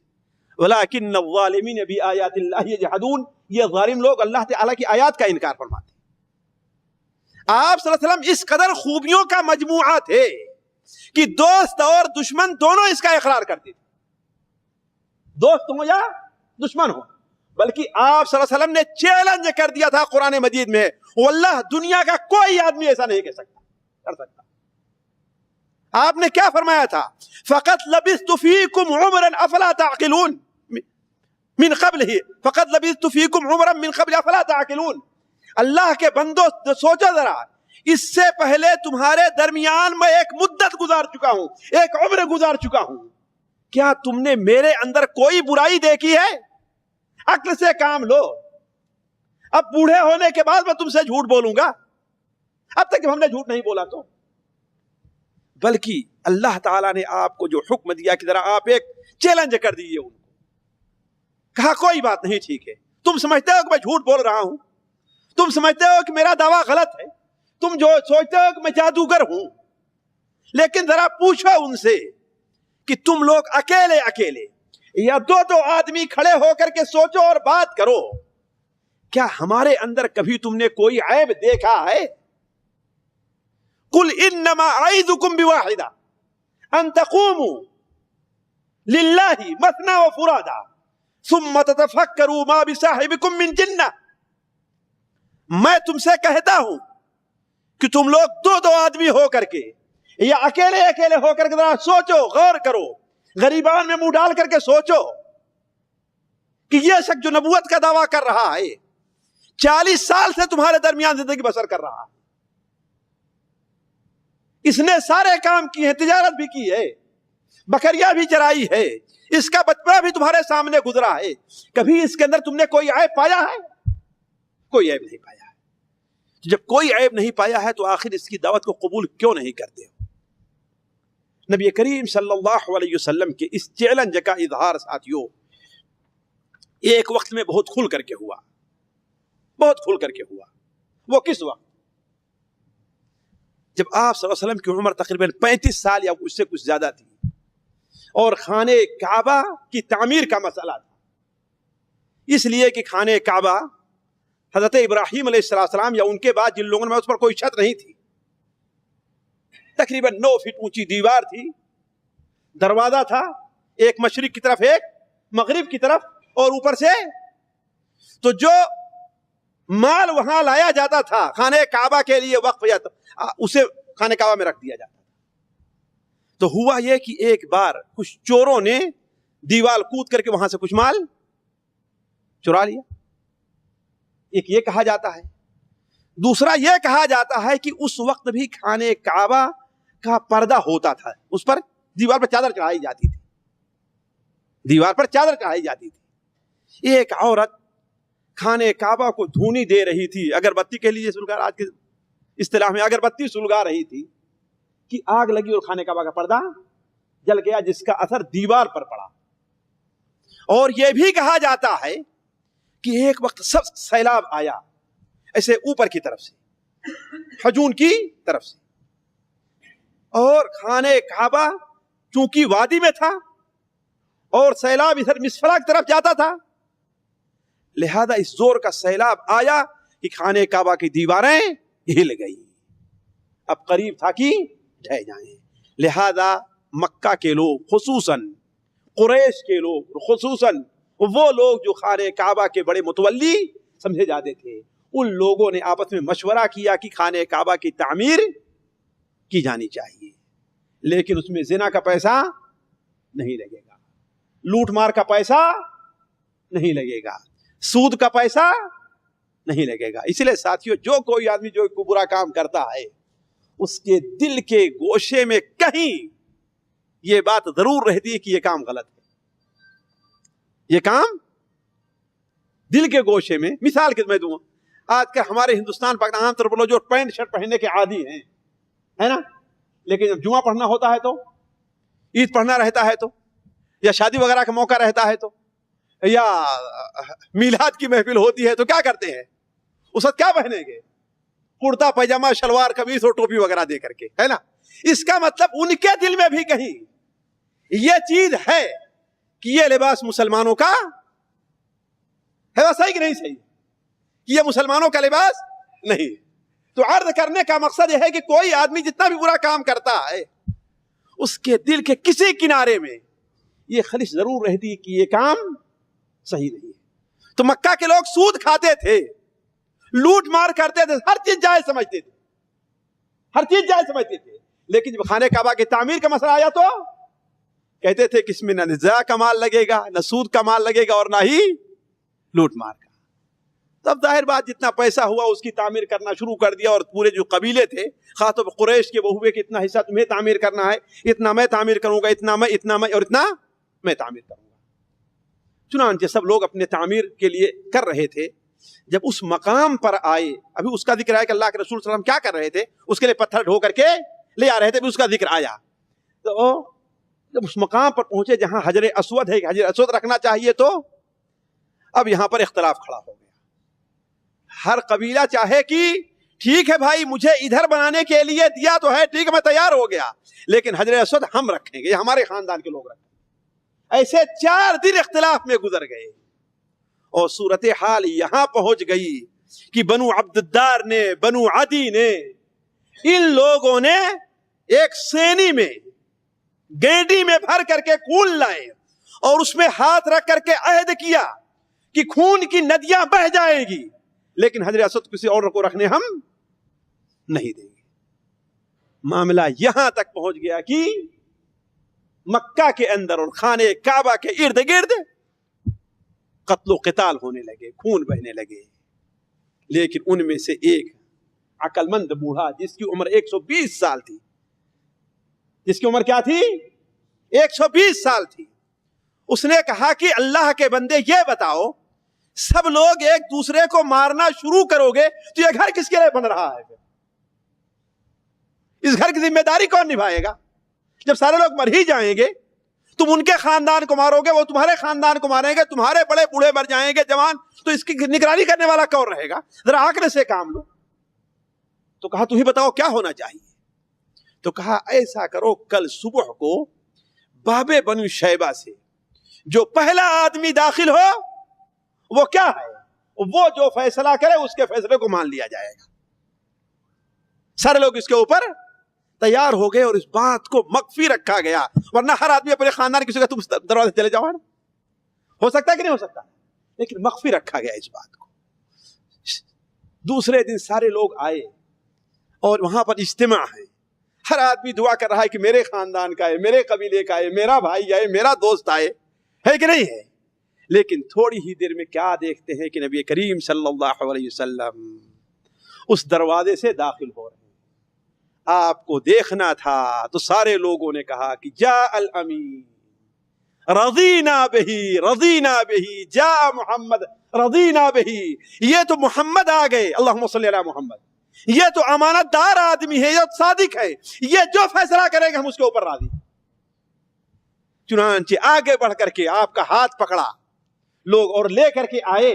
وَلَكِنَّ الظَّالِمِينَ بِآيَاتِ اللَّهِ يَجْحَدُونَ، یہ ظالم لوگ اللہ تعالیٰ کی آیات کا انکار فرماتے ہیں. آپ صلی اللہ علیہ وسلم اس قدر خوبیوں کا مجموعہ تھے کہ دوست اور دشمن دونوں اس کا اقرار کرتے تھے، دوست ہو یا دشمن ہو. بلکہ آپ صلی اللہ علیہ وسلم نے چیلنج کر دیا تھا قرآن مجید میں، واللہ دنیا کا کوئی آدمی ایسا نہیں کر سکتا. آپ نے کیا فرمایا تھا؟ فَقَدْ لَبِثْتُ فِيكُمْ عُمْرًا أَفَلَا تَعْقِلُونَ، من قبل ہی فقد لبثت فیکم عمرا من قبل افلا تعقلون. اللہ کے بندو سوچو ذرا، اس سے پہلے تمہارے درمیان میں ایک مدت گزار چکا ہوں، ایک عمر گزار چکا ہوں. کیا تم نے میرے اندر کوئی برائی دیکھی ہے؟ عقل سے کام لو. اب بوڑھے ہونے کے بعد میں تم سے جھوٹ بولوں گا؟ اب تک ہم نے جھوٹ نہیں بولا تو. بلکہ اللہ تعالیٰ نے آپ کو جو حکم دیا کہ ذرا آپ ایک چیلنج کر دیجیے ان کو. کہا کوئی بات نہیں، ٹھیک ہے، تم سمجھتے ہو کہ میں جھوٹ بول رہا ہوں، تم سمجھتے ہو کہ میرا دعویٰ غلط ہے، تم جو سوچتے ہو کہ میں جادوگر ہوں، لیکن ذرا پوچھو ان سے کہ تم لوگ اکیلے اکیلے یا دو آدمی کھڑے ہو کر کے سوچو اور بات کرو، کیا ہمارے اندر کبھی تم نے کوئی عیب دیکھا ہے؟ قل انما اعظکم بواحدہ ان تقوموا للہ مثنی وفرادا ثم تتفکروا ما بصاحبکم من جنہ. میں تم سے کہتا ہوں کہ تم لوگ دو آدمی ہو کر کے یا اکیلے اکیلے ہو کر کے ذرا سوچو، غور کرو، غریبان میں منہ ڈال کر کے سوچو کہ یہ شخص جو نبوت کا دعویٰ کر رہا ہے 40 سال سے تمہارے درمیان زندگی بسر کر رہا ہے، اس نے سارے کام کیے ہیں، تجارت بھی کی ہے، بکریاں بھی چرائی ہے، اس کا بچپنا بھی تمہارے سامنے گزرا ہے، کبھی اس کے اندر تم نے کوئی عیب پایا ہے؟ کوئی عیب نہیں پایا ہے. جب کوئی عیب نہیں پایا ہے تو آخر اس کی دعوت کو قبول کیوں نہیں کرتے ہو؟ نبی کریم صلی اللہ علیہ وسلم کے اس چیلنج کا اظہار ساتھیوں ایک وقت میں بہت کھل کر کے ہوا، بہت کھل کر کے ہوا. وہ کس وقت؟ جب آپ صلی اللہ علیہ وسلم کی عمر تقریباً 35 سال یا اس سے کچھ زیادہ تھی اور خانہ کعبہ کی تعمیر کا مسئلہ تھا. اس لیے کہ خانہ کعبہ حضرت ابراہیم علیہ السلام یا ان کے بعد جن لوگوں میں اس پر کوئی چھت نہیں تھی، تقریباً 9 فٹ اونچی دیوار تھی، دروازہ تھا، ایک مشرق کی طرف ایک مغرب کی طرف، اور اوپر سے تو جو مال وہاں لایا جاتا تھا خانہ کعبہ کے لیے وقف یا اسے خانہ کعبہ میں رکھ دیا جاتا تھا. تو ہوا یہ کہ ایک بار کچھ چوروں نے دیوار کود کر کے وہاں سے کچھ مال چرا لیا. ایک یہ کہا جاتا ہے. دوسرا یہ کہا جاتا ہے کہ اس وقت بھی خانہ کعبہ کا پردہ ہوتا تھا، اس پر دیوار پر چادر چڑھائی جاتی تھی، دیوار پر چادر چڑھائی جاتی تھی. ایک عورت خانہ کعبہ کو دھونی دے رہی تھی، اگربتی کے لیے سلگا، آج کے اصطلاح میں اگربتی سلگا رہی تھی کہ آگ لگی اور خانہ کعبہ کا پردہ جل گیا، جس کا اثر دیوار پر پڑا. اور یہ بھی کہا جاتا ہے کہ ایک وقت سب سیلاب آیا ایسے اوپر کی طرف سے، حجون کی طرف سے، اور خانہ کعبہ چونکہ وادی میں تھا اور سیلاب ادھر مسفلا کی طرف جاتا تھا، لہذا اس زور کا سیلاب آیا کہ خانہ کعبہ کی دیواریں ہل گئی، اب قریب تھا کہ ڈھہ جائیں. لہذا مکہ کے لوگ خصوصاً، قریش کے لوگ خصوصاً، وہ لوگ جو خانہ کعبہ کے بڑے متولی سمجھے جاتے تھے، ان لوگوں نے آپس میں مشورہ کیا کہ خانہ کعبہ کی تعمیر کی جانی چاہیے، لیکن اس میں زنا کا پیسہ نہیں لگے گا، لوٹ مار کا پیسہ نہیں لگے گا، سود کا پیسہ نہیں لگے گا. اس لیے ساتھیوں، جو کوئی آدمی جو کوئی برا کام کرتا ہے، اس کے دل کے گوشے میں کہیں یہ بات ضرور رہتی ہے کہ یہ کام غلط ہے. یہ کام دل کے گوشے میں، مثال کے میں دوں، آج کل ہمارے ہندوستان پاکستان عام طور پر لوگ جو پینٹ شرٹ پہننے کے عادی ہیں، ہے نا، لیکن جب جمعہ پڑھنا ہوتا ہے تو، عید پڑھنا رہتا ہے تو، یا شادی وغیرہ کا موقع رہتا ہے تو، یا میلاد کی محفل ہوتی ہے تو کیا کرتے ہیں؟ اس وقت کیا پہنیں گے؟ کرتا پیجامہ، شلوار قمیص اور ٹوپی وغیرہ دے کر کے، ہے نا. اس کا مطلب ان کے دل میں بھی کہیں یہ چیز ہے کہ یہ لباس مسلمانوں کا ہے، وہ صحیح کہ نہیں صحیح، کہ یہ مسلمانوں کا لباس نہیں. تو عرض کرنے کا مقصد یہ ہے کہ کوئی آدمی جتنا بھی برا کام کرتا ہے، اس کے دل کے کسی کنارے میں یہ خلش ضرور رہتی ہے کہ یہ کام صحیح نہیں ہے. تو مکہ کے لوگ سود کھاتے تھے، لوٹ مار کرتے تھے، ہر چیز جائز سمجھتے تھے، ہر چیز جائز سمجھتے تھے، لیکن جب خانہ کعبہ کی تعمیر کا مسئلہ آیا تو کہتے تھے کہ اس میں نہ نزاع کا مال لگے گا، نہ سود کا مال لگے گا، اور نہ ہی لوٹ مار کا. تب ظاہر بات جتنا پیسہ ہوا اس کی تعمیر کرنا شروع کر دیا، اور پورے جو قبیلے تھے خاطب قریش کے وہ ہوئے کہ اتنا حصہ تمہیں تعمیر کرنا ہے، اتنا میں تعمیر کروں گا، اتنا میں اور اتنا میں تعمیر کروں گا. چنانچہ سب لوگ اپنے تعمیر کے لیے کر رہے تھے. جب اس مقام پر آئے، ابھی اس کا ذکر ہے کہ اللہ کے رسول صلی اللہ علیہ وسلم کیا کر رہے تھے، اس کے لیے پتھر ڈھو کر کے لے آ رہے تھے، اس کا ذکر آیا. تو جب اس مقام پر پہنچے جہاں حجر اسود ہے، حجر اسود رکھنا چاہیے، تو اب یہاں پر اختلاف کھڑا ہو گیا. ہر قبیلہ چاہے کہ ٹھیک ہے بھائی مجھے ادھر بنانے کے لیے دیا تو ہے، ٹھیک ہے میں تیار ہو گیا، لیکن حجر اسود ہم رکھیں گے، یہ ہمارے خاندان کے لوگ رکھیں گے. ایسے 4 دن اختلاف میں گزر گئے، اور صورتحال یہاں پہنچ گئی کہ بنو عبدالدار نے، بنو عدی نے، ان لوگوں نے ایک سینی میں، گینڈی میں بھر کر کے خون لائے، اور اس میں ہاتھ رکھ کر کے عہد کیا کہ خون کی ندیاں بہہ جائیں گی، لیکن حجر اسود کسی اور کو رکھنے ہم نہیں دیں گے. معاملہ یہاں تک پہنچ گیا کہ مکہ کے اندر اور خانے کعبہ کے ارد گرد قتل و قتال ہونے لگے، خون بہنے لگے. لیکن ان میں سے ایک عقل مند بوڑھا جس کی عمر 120 سال تھی، جس کی عمر کیا تھی؟ 120 سال تھی. اس نے کہا کہ اللہ کے بندے یہ بتاؤ، سب لوگ ایک دوسرے کو مارنا شروع کرو گے تو یہ گھر کس کے لیے بن رہا ہے؟ اس گھر کی ذمہ داری کون نبھائے گا؟ جب سارے لوگ مر ہی جائیں گے، تم ان کے خاندان کو مارو گے، وہ تمہارے خاندان کو ماریں گے، تمہارے بڑے بوڑھے مر جائیں گے، جوان، تو اس کی نگرانی کرنے والا کون رہے گا؟ ذرا عقل سے کام لو. تو کہا تو ہی بتاؤ کیا ہونا چاہیے. تو کہا ایسا کرو، کل صبح کو باب بنو شیبہ سے جو پہلا آدمی داخل ہو وہ کیا ہے، وہ جو فیصلہ کرے اس کے فیصلے کو مان لیا جائے گا. سارے لوگ اس کے اوپر تیار ہو گئے، اور اس بات کو مخفی رکھا گیا، ورنہ ہر آدمی اپنے خاندان کسی کا تم دروازے چلے جاؤ، ہو سکتا ہے کہ نہیں ہو سکتا، لیکن مخفی رکھا گیا اس بات کو. دوسرے دن سارے لوگ آئے اور وہاں پر اجتماع ہے، ہر آدمی دعا کر رہا ہے کہ میرے خاندان کا ہے، میرے قبیلے کا ہے، میرا بھائی ہے، میرا دوست آئے، ہے کہ نہیں ہے. لیکن تھوڑی ہی دیر میں کیا دیکھتے ہیں کہ نبی کریم صلی اللہ علیہ وسلم اس دروازے سے داخل ہو رہے ہیں. آپ کو دیکھنا تھا تو سارے لوگوں نے کہا کہ جاء الامین رضینا بہی، رضینا بہی، جاء محمد رضینا بہی، یہ تو محمد آ گئے، اللہم صلی علی محمد، یہ تو امانت دار آدمی ہے، یہ صادق ہے، یہ جو فیصلہ کرے گا ہم اس کے اوپر راضی. چنانچہ آگے بڑھ کر کے آپ کا ہاتھ پکڑا لوگ اور لے کر کے آئے.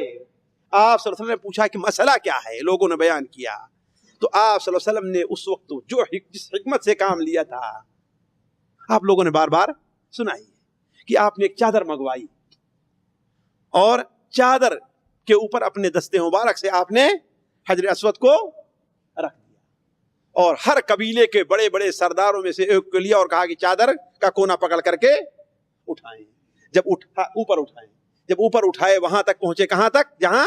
آپ صلی اللہ علیہ وسلم نے پوچھا کہ مسئلہ کیا ہے، لوگوں نے بیان کیا. تو آپ صلی اللہ علیہ وسلم نے اس وقت جو جس حکمت سے کام لیا تھا آپ لوگوں نے بار بار سنائی کہ آپ نے ایک چادر منگوائی، اور چادر کے اوپر اپنے دستے مبارک سے آپ نے حجر اسود کو رکھ دیا، اور ہر قبیلے کے بڑے بڑے سرداروں میں سے ایک کو لیا اور کہا کہ چادر کا کونا پکڑ کر کے اٹھائیں. جب اوپر اٹھائیں، جب اوپر اٹھائے وہاں تک پہنچے، کہاں تک؟ جہاں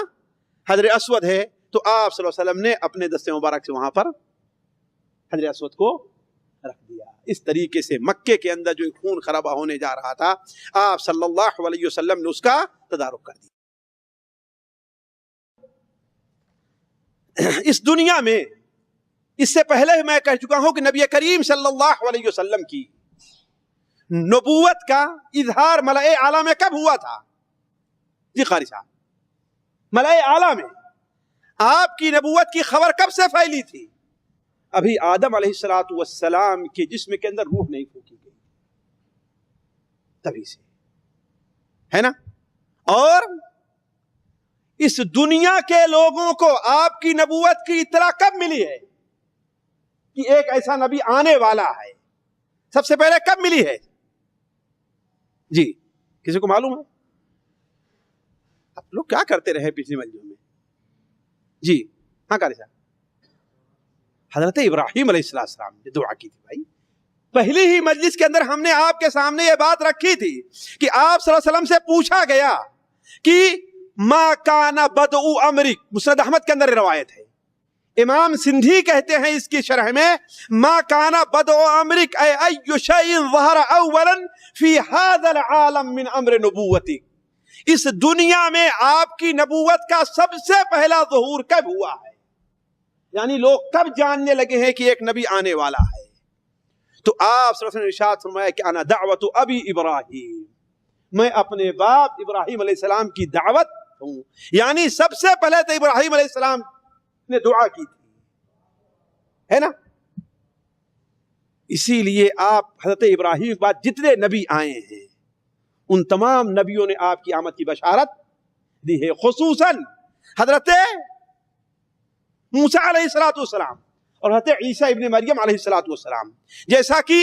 حجر اسود ہے. تو آپ صلی اللہ علیہ وسلم نے اپنے دستے مبارک سے وہاں پر حجر اسود کو رکھ دیا. اس طریقے سے مکے کے اندر جو خون خرابہ ہونے جا رہا تھا، آپ صلی اللہ علیہ وسلم نے اس کا تدارک کر دیا. اس دنیا میں اس سے پہلے میں کہہ چکا ہوں کہ نبی کریم صلی اللہ علیہ وسلم کی نبوت کا اظہار ملائے اعلیٰ میں کب ہوا تھا؟ جی قاری صاحب، ملائے اعلیٰ میں آپ کی نبوت کی خبر کب سے پھیلی تھی؟ ابھی آدم علیہ السلام کے جسم کے اندر روح نہیں پھونکی گئی، تبھی سے ہے نا. اور اس دنیا کے لوگوں کو آپ کی نبوت کی اطلاع کب ملی ہے کہ ایک ایسا نبی آنے والا ہے؟ سب سے پہلے کب ملی ہے؟ جی کسی کو معلوم ہے؟ آپ لوگ کیا کرتے رہے پچھلی مجلسوں میں؟ جی ہاں قاری صاحب، حضرت ابراہیم علیہ السلام نے دعا کی تھی. بھائی پہلی ہی مجلس کے اندر ہم نے آپ کے سامنے یہ بات رکھی تھی کہ آپ صلی اللہ علیہ وسلم سے پوچھا گیا کہ ما کان بدء امرک، مسند احمد کے اندر روایت ہے، امام سندھی کہتے ہیں اس کی شرح میں ما کان بدء امرک ای ای شیء ظہر اولا فی هذا العالم من امر نبوتی، اس دنیا میں آپ کی نبوت کا سب سے پہلا ظہور کب ہوا ہے، یعنی لوگ کب جاننے لگے ہیں کہ ایک نبی آنے والا ہے؟ تو آپ صلی اللہ علیہ وسلم نے ارشاد فرمایا کہ انا دعوت ابی ابراہیم، میں اپنے باپ ابراہیم علیہ السلام کی دعوت ہوں، یعنی سب سے پہلے تو ابراہیم علیہ السلام نے دعا کی تھی، ہے نا؟ اسی لیے آپ حضرت ابراہیم کے بعد جتنے نبی آئے ہیں ان تمام نبیوں نے آپ کی آمد کی بشارت دی ہے، خصوصاً حضرت موسیٰ علیہ السلام اور حضرت عیسیٰ ابن مریم علیہ السلام، جیسا کہ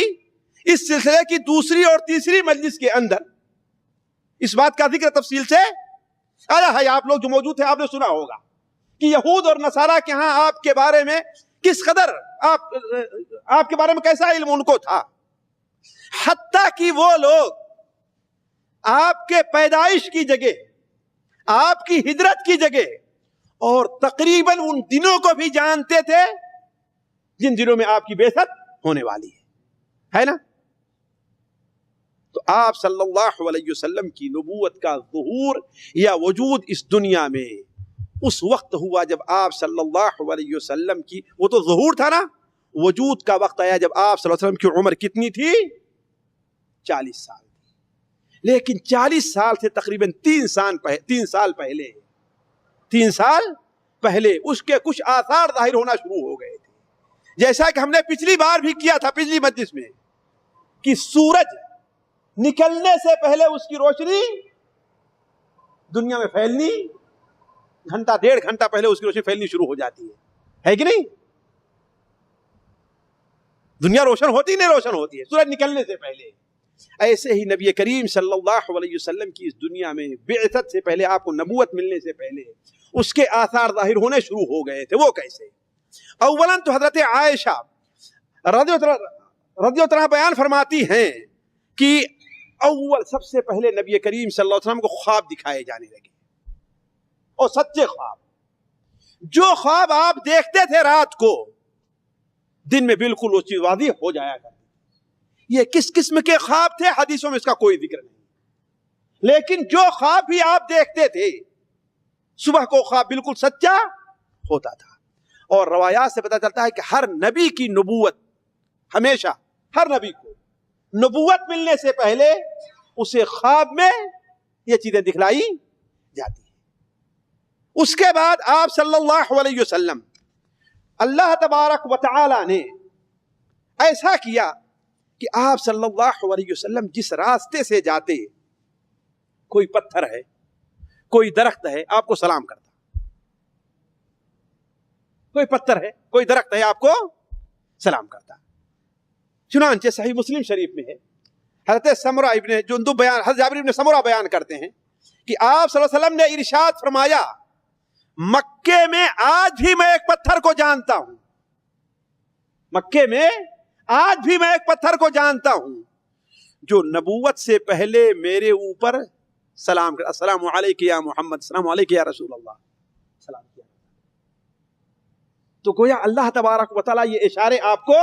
اس سلسلے کی دوسری اور تیسری مجلس کے اندر اس بات کا ذکر تفصیل سے آیا ہے۔ آپ لوگ جو موجود تھے آپ نے سنا ہوگا کہ یہود اور نصارہ کے ہاں آپ کے بارے میں کس قدر آپ کے بارے میں کیسا علم ان کو تھا، حتیٰ کہ وہ لوگ آپ کے پیدائش کی جگہ، آپ کی ہجرت کی جگہ اور تقریباً ان دنوں کو بھی جانتے تھے جن دنوں میں آپ کی بعثت ہونے والی ہے نا؟ تو آپ صلی اللہ علیہ وسلم کی نبوت کا ظہور یا وجود اس دنیا میں اس وقت ہوا جب آپ صلی اللہ علیہ وسلم کی، وہ تو ظہور تھا نا، وجود کا وقت آیا جب آپ صلی اللہ علیہ وسلم کی عمر کتنی تھی؟ 40 سال تھی۔ لیکن 40 سال سے تقریباً 3 سال پہلے اس کے کچھ آثار ظاہر ہونا شروع ہو گئے تھے، جیسا کہ ہم نے پچھلی بار بھی کیا تھا پچھلی مجلس میں کہ سورج نکلنے سے پہلے اس کی روشنی دنیا میں پھیلنی، گھنٹہ 1.5 گھنٹہ پہلے اس کی روشنی پھیلنی شروع ہو جاتی ہے کہ نہیں؟ دنیا روشن ہوتی نہیں روشن ہوتی ہے سورج نکلنے سے پہلے۔ ایسے ہی نبی کریم صلی اللہ علیہ وسلم کی اس دنیا میں بعثت سے پہلے، آپ کو نبوت ملنے سے پہلے اس کے آثار ظاہر ہونے شروع ہو گئے تھے۔ وہ کیسے؟ اولاً تو حضرت عائشہ رضی اللہ عنہا بیان فرماتی ہیں کہ اول سب سے پہلے نبی کریم صلی اللہ علیہ وسلم کو خواب دکھائے جانے لگے، اور سچے خواب، جو خواب آپ دیکھتے تھے رات کو دن میں بالکل وہ چیز واضح ہو جایا کرتی۔ یہ کس قسم کے خواب تھے حدیثوں میں اس کا کوئی ذکر نہیں، لیکن جو خواب بھی آپ دیکھتے تھے صبح کو خواب بالکل سچا ہوتا تھا۔ اور روایات سے پتہ چلتا ہے کہ ہر نبی کی نبوت، ہمیشہ ہر نبی کو نبوت ملنے سے پہلے اسے خواب میں یہ چیزیں دکھلائی جاتی ہیں۔ اس کے بعد آپ صلی اللہ علیہ وسلم، اللہ تبارک و تعالی نے ایسا کیا کہ آپ صلی اللہ علیہ وسلم جس راستے سے جاتے، کوئی پتھر ہے، کوئی درخت ہے، آپ کو سلام کرتا، کوئی پتھر ہے، کوئی درخت ہے، آپ کو سلام کرتا۔ چنانچہ صحیح مسلم شریف میں ہے، حضرت سمرہ ابن جندب بیان، حضرت جابر ابن سمرہ بیان کرتے ہیں کہ آپ صلی اللہ علیہ وسلم نے ارشاد فرمایا، مکے میں آج بھی میں ایک پتھر کو جانتا ہوں، مکے میں آج بھی میں ایک پتھر کو جانتا ہوں جو نبوت سے پہلے میرے اوپر سلام کر، السلام علیک یا محمد، السلام علیک یا رسول اللہ، سلام کیا۔ تو گویا اللہ تبارک و تعالیٰ یہ اشارے آپ کو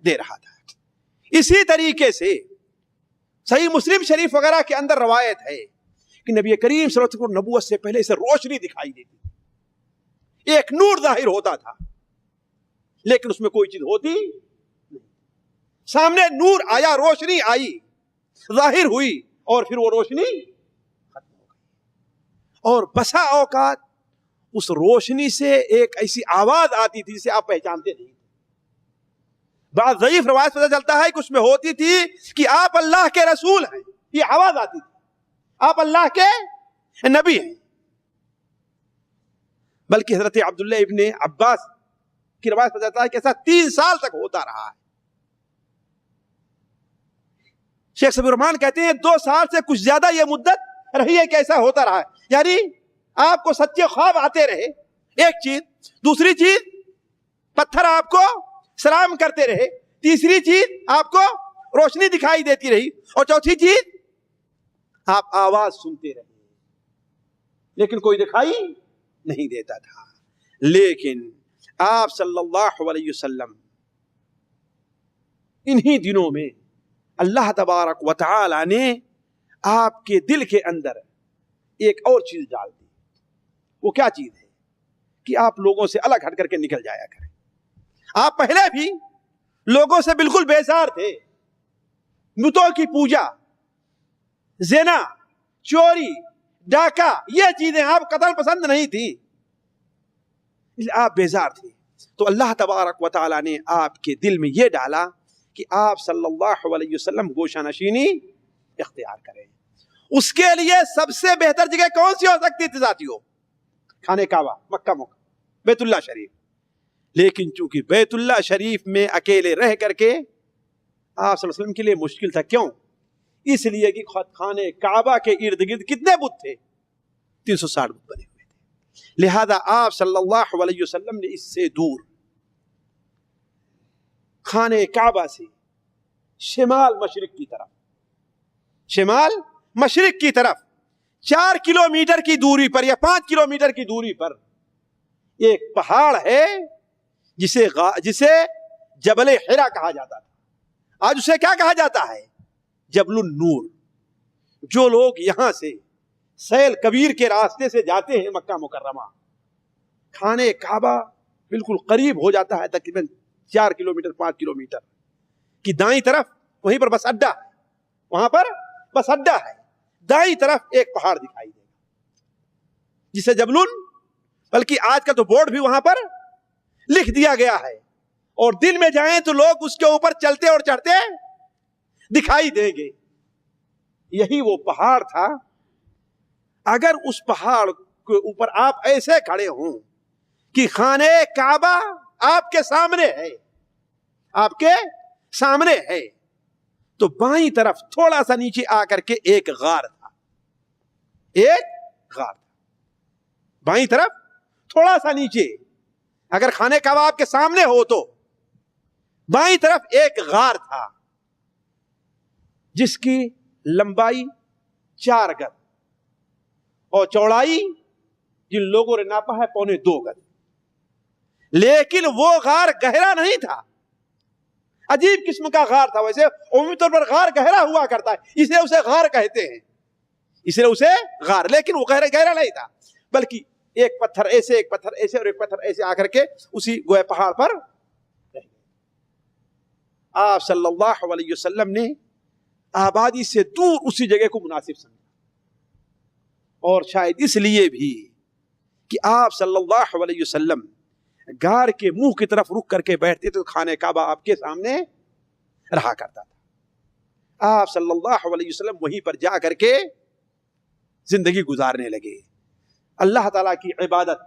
دے رہا تھا۔ اسی طریقے سے صحیح مسلم شریف وغیرہ کے اندر روایت ہے کہ نبی کریم صلی اللہ علیہ وسلم کو نبوت سے پہلے سے روشنی دکھائی دیتی تھی، ایک نور ظاہر ہوتا تھا، لیکن اس میں کوئی چیز ہوتی نہیں۔ سامنے نور آیا، روشنی آئی، ظاہر ہوئی، اور پھر وہ روشنی ختم ہو گئی۔ اور بسا اوقات اس روشنی سے ایک ایسی آواز آتی تھی جسے آپ پہچانتے نہیں۔ بعض ضعیف روایت پتہ چلتا ہے کہ اس میں ہوتی تھی کہ آپ اللہ کے رسول ہیں، یہ آواز آتی تھی، آپ اللہ کے نبی ہیں۔ بلکہ حضرت عبداللہ ابن عباس کی روایت پتہ چلتا ہے کہ ایسا 3 سال تک ہوتا رہا ہے۔ شیخ صفی الرحمان کہتے ہیں 2 سال سے کچھ زیادہ یہ مدت رہی ہے کہ ایسا ہوتا رہا ہے، یعنی آپ کو سچے خواب آتے رہے، ایک چیز، دوسری چیز پتھر آپ کو سلام کرتے رہے، تیسری چیز آپ کو روشنی دکھائی دیتی رہی، اور چوتھی چیز آپ آواز سنتے رہے، لیکن کوئی دکھائی نہیں دیتا تھا۔ لیکن آپ صلی اللہ علیہ وسلم انہی دنوں میں اللہ تبارک و تعالی نے آپ کے دل کے اندر ایک اور چیز ڈال دی. وہ کیا چیز ہے؟ کہ آپ لوگوں سے الگ ہٹ کر کے نکل جایا کریں. آپ پہلے بھی لوگوں سے بالکل بیزار تھے. بتوں کی پوجا، زنا، چوری، ڈاکہ، یہ چیزیں آپ قتل پسند نہیں تھی، آپ بیزار تھے. تو اللہ تبارک و تعالی نے آپ کے دل میں یہ ڈالا کہ آپ صلی اللہ علیہ وسلم گوشہ نشینی اختیار کریں. اس کے لیے سب سے بہتر جگہ کون سی ہو سکتی تھی ساتھیوں؟ خانہ کعبہ، مکہ مکرمہ، بیت اللہ شریف. لیکن چونکہ بیت اللہ شریف میں اکیلے رہ کر کے آپ صلی اللہ علیہ وسلم کے لیے مشکل تھا. کیوں؟ اس لیے کہ خانہ کعبہ کے ارد گرد کتنے بت تھے؟ 360 بت بنے ہوئے تھے. لہذا آپ صلی اللہ علیہ وسلم نے اس سے دور خانہ کعبہ سے شمال مشرق کی طرف 4 کلومیٹر کی دوری پر یا 5 کلومیٹر کی دوری پر ایک پہاڑ ہے جسے جبل حرا کہا جاتا تھا. آج اسے کیا کہا جاتا ہے؟ جبل النور. جو لوگ یہاں سے سیل کبیر کے راستے سے جاتے ہیں مکہ مکرمہ، خانہ کعبہ بالکل قریب ہو جاتا ہے، تقریباً 4 کلومیٹر 5 کلومیٹر کی دائیں طرف وہیں پر بس اڈا ہے. وہاں پر بس اڈا ہے. دائیں طرف ایک پہاڑ دکھائی دے گا جسے جبلن، بلکہ آج کا تو بورڈ بھی وہاں پر لکھ دیا گیا ہے، اور دن میں جائیں تو لوگ اس کے اوپر چلتے اور چڑھتے دکھائی دیں گے. یہی وہ پہاڑ تھا. اگر اس پہاڑ کے اوپر آپ ایسے کھڑے ہوں کہ خانہ کعبہ آپ کے سامنے ہے تو بائیں طرف تھوڑا سا نیچے آ کر کے ایک غار تھا. بائیں طرف تھوڑا سا نیچے، اگر خانہ کعبہ آپ کے سامنے ہو تو بائیں طرف ایک غار تھا جس کی لمبائی 4 گز اور چوڑائی جن لوگوں نے ناپا ہے 2.25 گز. لیکن وہ غار گہرا نہیں تھا، عجیب قسم کا غار تھا. ویسے عمومی طور پر غار گہرا ہوا کرتا ہے، اس لیے اسے غار کہتے ہیں، اس لیے اسے غار. لیکن وہ گہرا نہیں تھا، بلکہ ایک پتھر ایسے، ایک پتھر ایسے اور ایک پتھر ایسے آ کر کے اسی گوئے پہاڑ پر. آپ صلی اللہ علیہ وسلم نے آبادی سے دور اسی جگہ کو مناسب سمجھا، اور شاید اس لیے بھی کہ آپ صلی اللہ علیہ وسلم غار کے منہ کی طرف رک کر کے بیٹھتے تو خانہ کعبہ آپ کے سامنے رہا کرتا تھا. آپ صلی اللہ علیہ وسلم وہیں پر جا کر کے زندگی گزارنے لگے. اللہ تعالیٰ کی عبادت،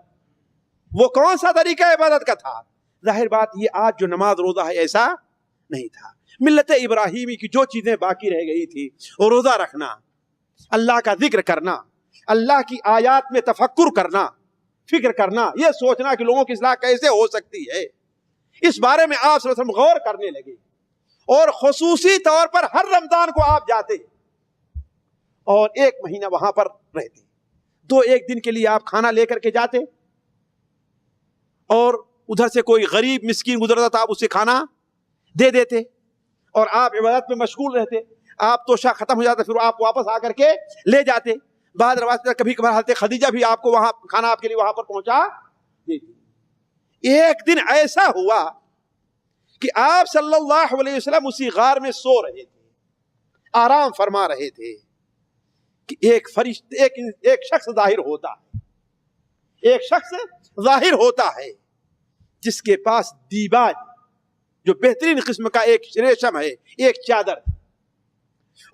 وہ کون سا طریقہ عبادت کا تھا؟ ظاہر بات یہ آج جو نماز روزہ ہے ایسا نہیں تھا. ملت ابراہیمی کی جو چیزیں باقی رہ گئی تھی، وہ روزہ رکھنا، اللہ کا ذکر کرنا، اللہ کی آیات میں تفکر کرنا، فکر کرنا، یہ سوچنا کہ لوگوں کی اصلاح کیسے ہو سکتی ہے، اس بارے میں آپ صلی اللہ علیہ وسلم غور کرنے لگے. اور خصوصی طور پر ہر رمضان کو آپ جاتے اور 1 مہینہ وہاں پر رہتے. 2-1 دن کے لیے آپ کھانا لے کر کے جاتے، اور ادھر سے کوئی غریب مسکین گزرتا تھا، آپ اسے کھانا دے دیتے، اور آپ عبادت میں مشغول رہتے. آپ توشہ ختم ہو جاتا، پھر آپ واپس آ کر کے لے جاتے. بعد روایت میں کبھی کبھار حضرت خدیجہ بھی آپ کو وہاں کھانا آپ کے لیے وہاں پر پہنچا دیتی. ایک دن ایسا ہوا کہ آپ صلی اللہ علیہ وسلم اسی غار میں سو رہے تھے، آرام فرما رہے تھے کہ ایک شخص ظاہر ہوتا ہے جس کے پاس دیباج، جو بہترین قسم کا ایک ریشم ہے، ایک چادر،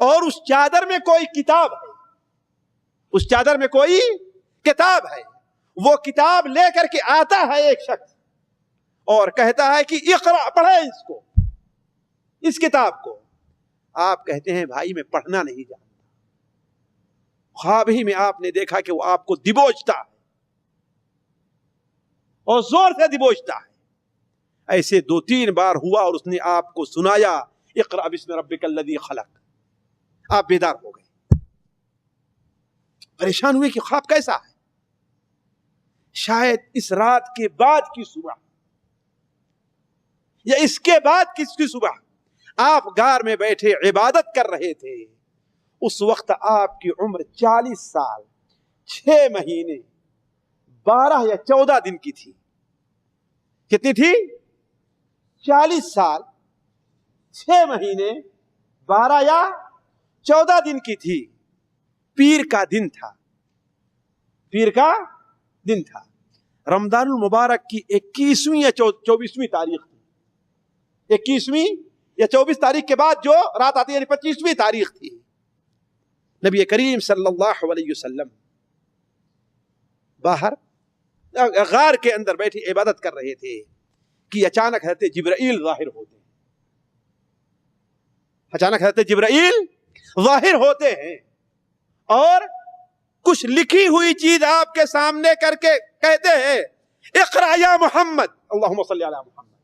اور اس چادر میں کوئی کتاب ہے، اس چادر میں کوئی کتاب ہے. وہ کتاب لے کر کے آتا ہے ایک شخص اور کہتا ہے کہ اقرا، پڑھیں اس کو، اس کتاب کو. آپ کہتے ہیں بھائی میں پڑھنا نہیں جانتا. خواب ہی میں آپ نے دیکھا کہ وہ آپ کو دبوچتا ہے اور زور سے دبوچتا ہے. ایسے 2-3 بار ہوا اور اس نے آپ کو سنایا اقرا بسم ربک الذی خلق. آپ بیدار ہو گئے، پریشان ہوئے کہ خواب کیسا ہے. شاید اس رات کے بعد کی صبح یا اس کے بعد کس کی صبح آپ غار میں بیٹھے عبادت کر رہے تھے، اس وقت آپ کی عمر 40 سال 6 مہینے 12 یا 14 دن کی تھی۔ کتنی تھی؟ 40 سال 6 مہینے 12 یا 14 دن کی تھی۔ پیر کا دن تھا، پیر کا دن تھا۔ رمضان المبارک کی 21ویں یا 24ویں تاریخ تھی، 21ویں یا 24 تاریخ کے بعد جو رات آتی ہے، یعنی 25ویں تاریخ تھی۔ نبی کریم صلی اللہ علیہ وسلم باہر غار کے اندر بیٹھی عبادت کر رہے تھے کہ اچانک حضرت جبرائیل ظاہر ہوتے ہیں، اچانک حضرت جبرائیل ظاہر ہوتے ہیں اور کچھ لکھی ہوئی چیز آپ کے سامنے کر کے کہتے ہیں اقرا یا محمد، اللہم صلی علی محمد۔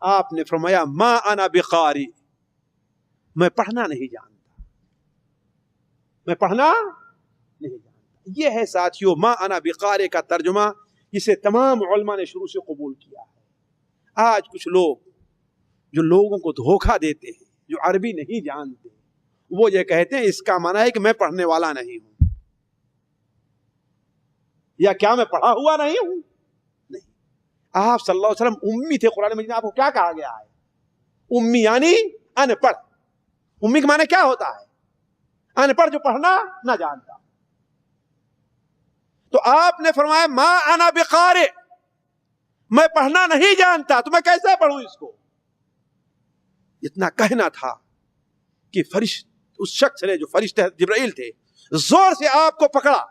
آپ نے فرمایا ما انا بقاری، میں پڑھنا نہیں جانتا، میں پڑھنا نہیں جانتا۔ یہ ہے ساتھیو ما انا بقاری کا ترجمہ جسے تمام علماء نے شروع سے قبول کیا ہے۔ آج کچھ لوگ جو لوگوں کو دھوکہ دیتے ہیں، جو عربی نہیں جانتے، وہ یہ کہتے ہیں اس کا معنی ہے کہ میں پڑھنے والا نہیں ہوں، یا کیا میں پڑھا ہوا نہیں ہوں؟ نہیں، آپ صلی اللہ علیہ وسلم امی تھے۔ قرآن مجید میں آپ کو کیا کہا گیا ہے؟ امی یعنی ان پڑھ۔ امی کا معنی کیا ہوتا ہے؟ ان پڑھ، جو پڑھنا نہ جانتا۔ تو آپ نے فرمایا ما انا بقارئ، میں پڑھنا نہیں جانتا، تو میں کیسے پڑھوں اس کو؟ اتنا کہنا تھا کہ اس شخص نے، جو فرشتے جبرائیل تھے، زور سے آپ کو پکڑا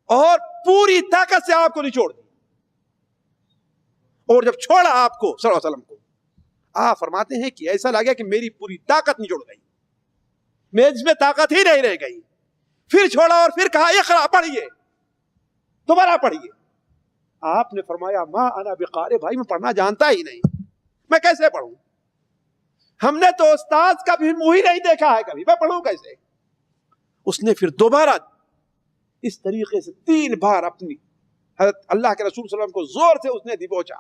اور پوری طاقت سے آپ کو نچوڑ دیا، اور جب چھوڑا آپ کو صلی اللہ علیہ وسلم کو، آپ فرماتے ہیں کہ ایسا لگا کہ میری پوری طاقت نچوڑ گئی، میرے جس میں طاقت ہی نہیں رہ گئی۔ پھر چھوڑا اور پھر کہا اقرا، پڑھیے، دوبارہ پڑھیے۔ آپ نے فرمایا ما انا بقارئ، بھائی میں پڑھنا جانتا ہی نہیں، میں کیسے پڑھوں؟ ہم نے تو استاد کا بھی منہ ہی نہیں دیکھا ہے کبھی، میں پڑھوں کیسے؟ اس نے پھر دوبارہ اس طریقے سے 3 بار اپنی حضرت اللہ کے رسول صلی اللہ علیہ وسلم کو زور سے اس نے دبوچا،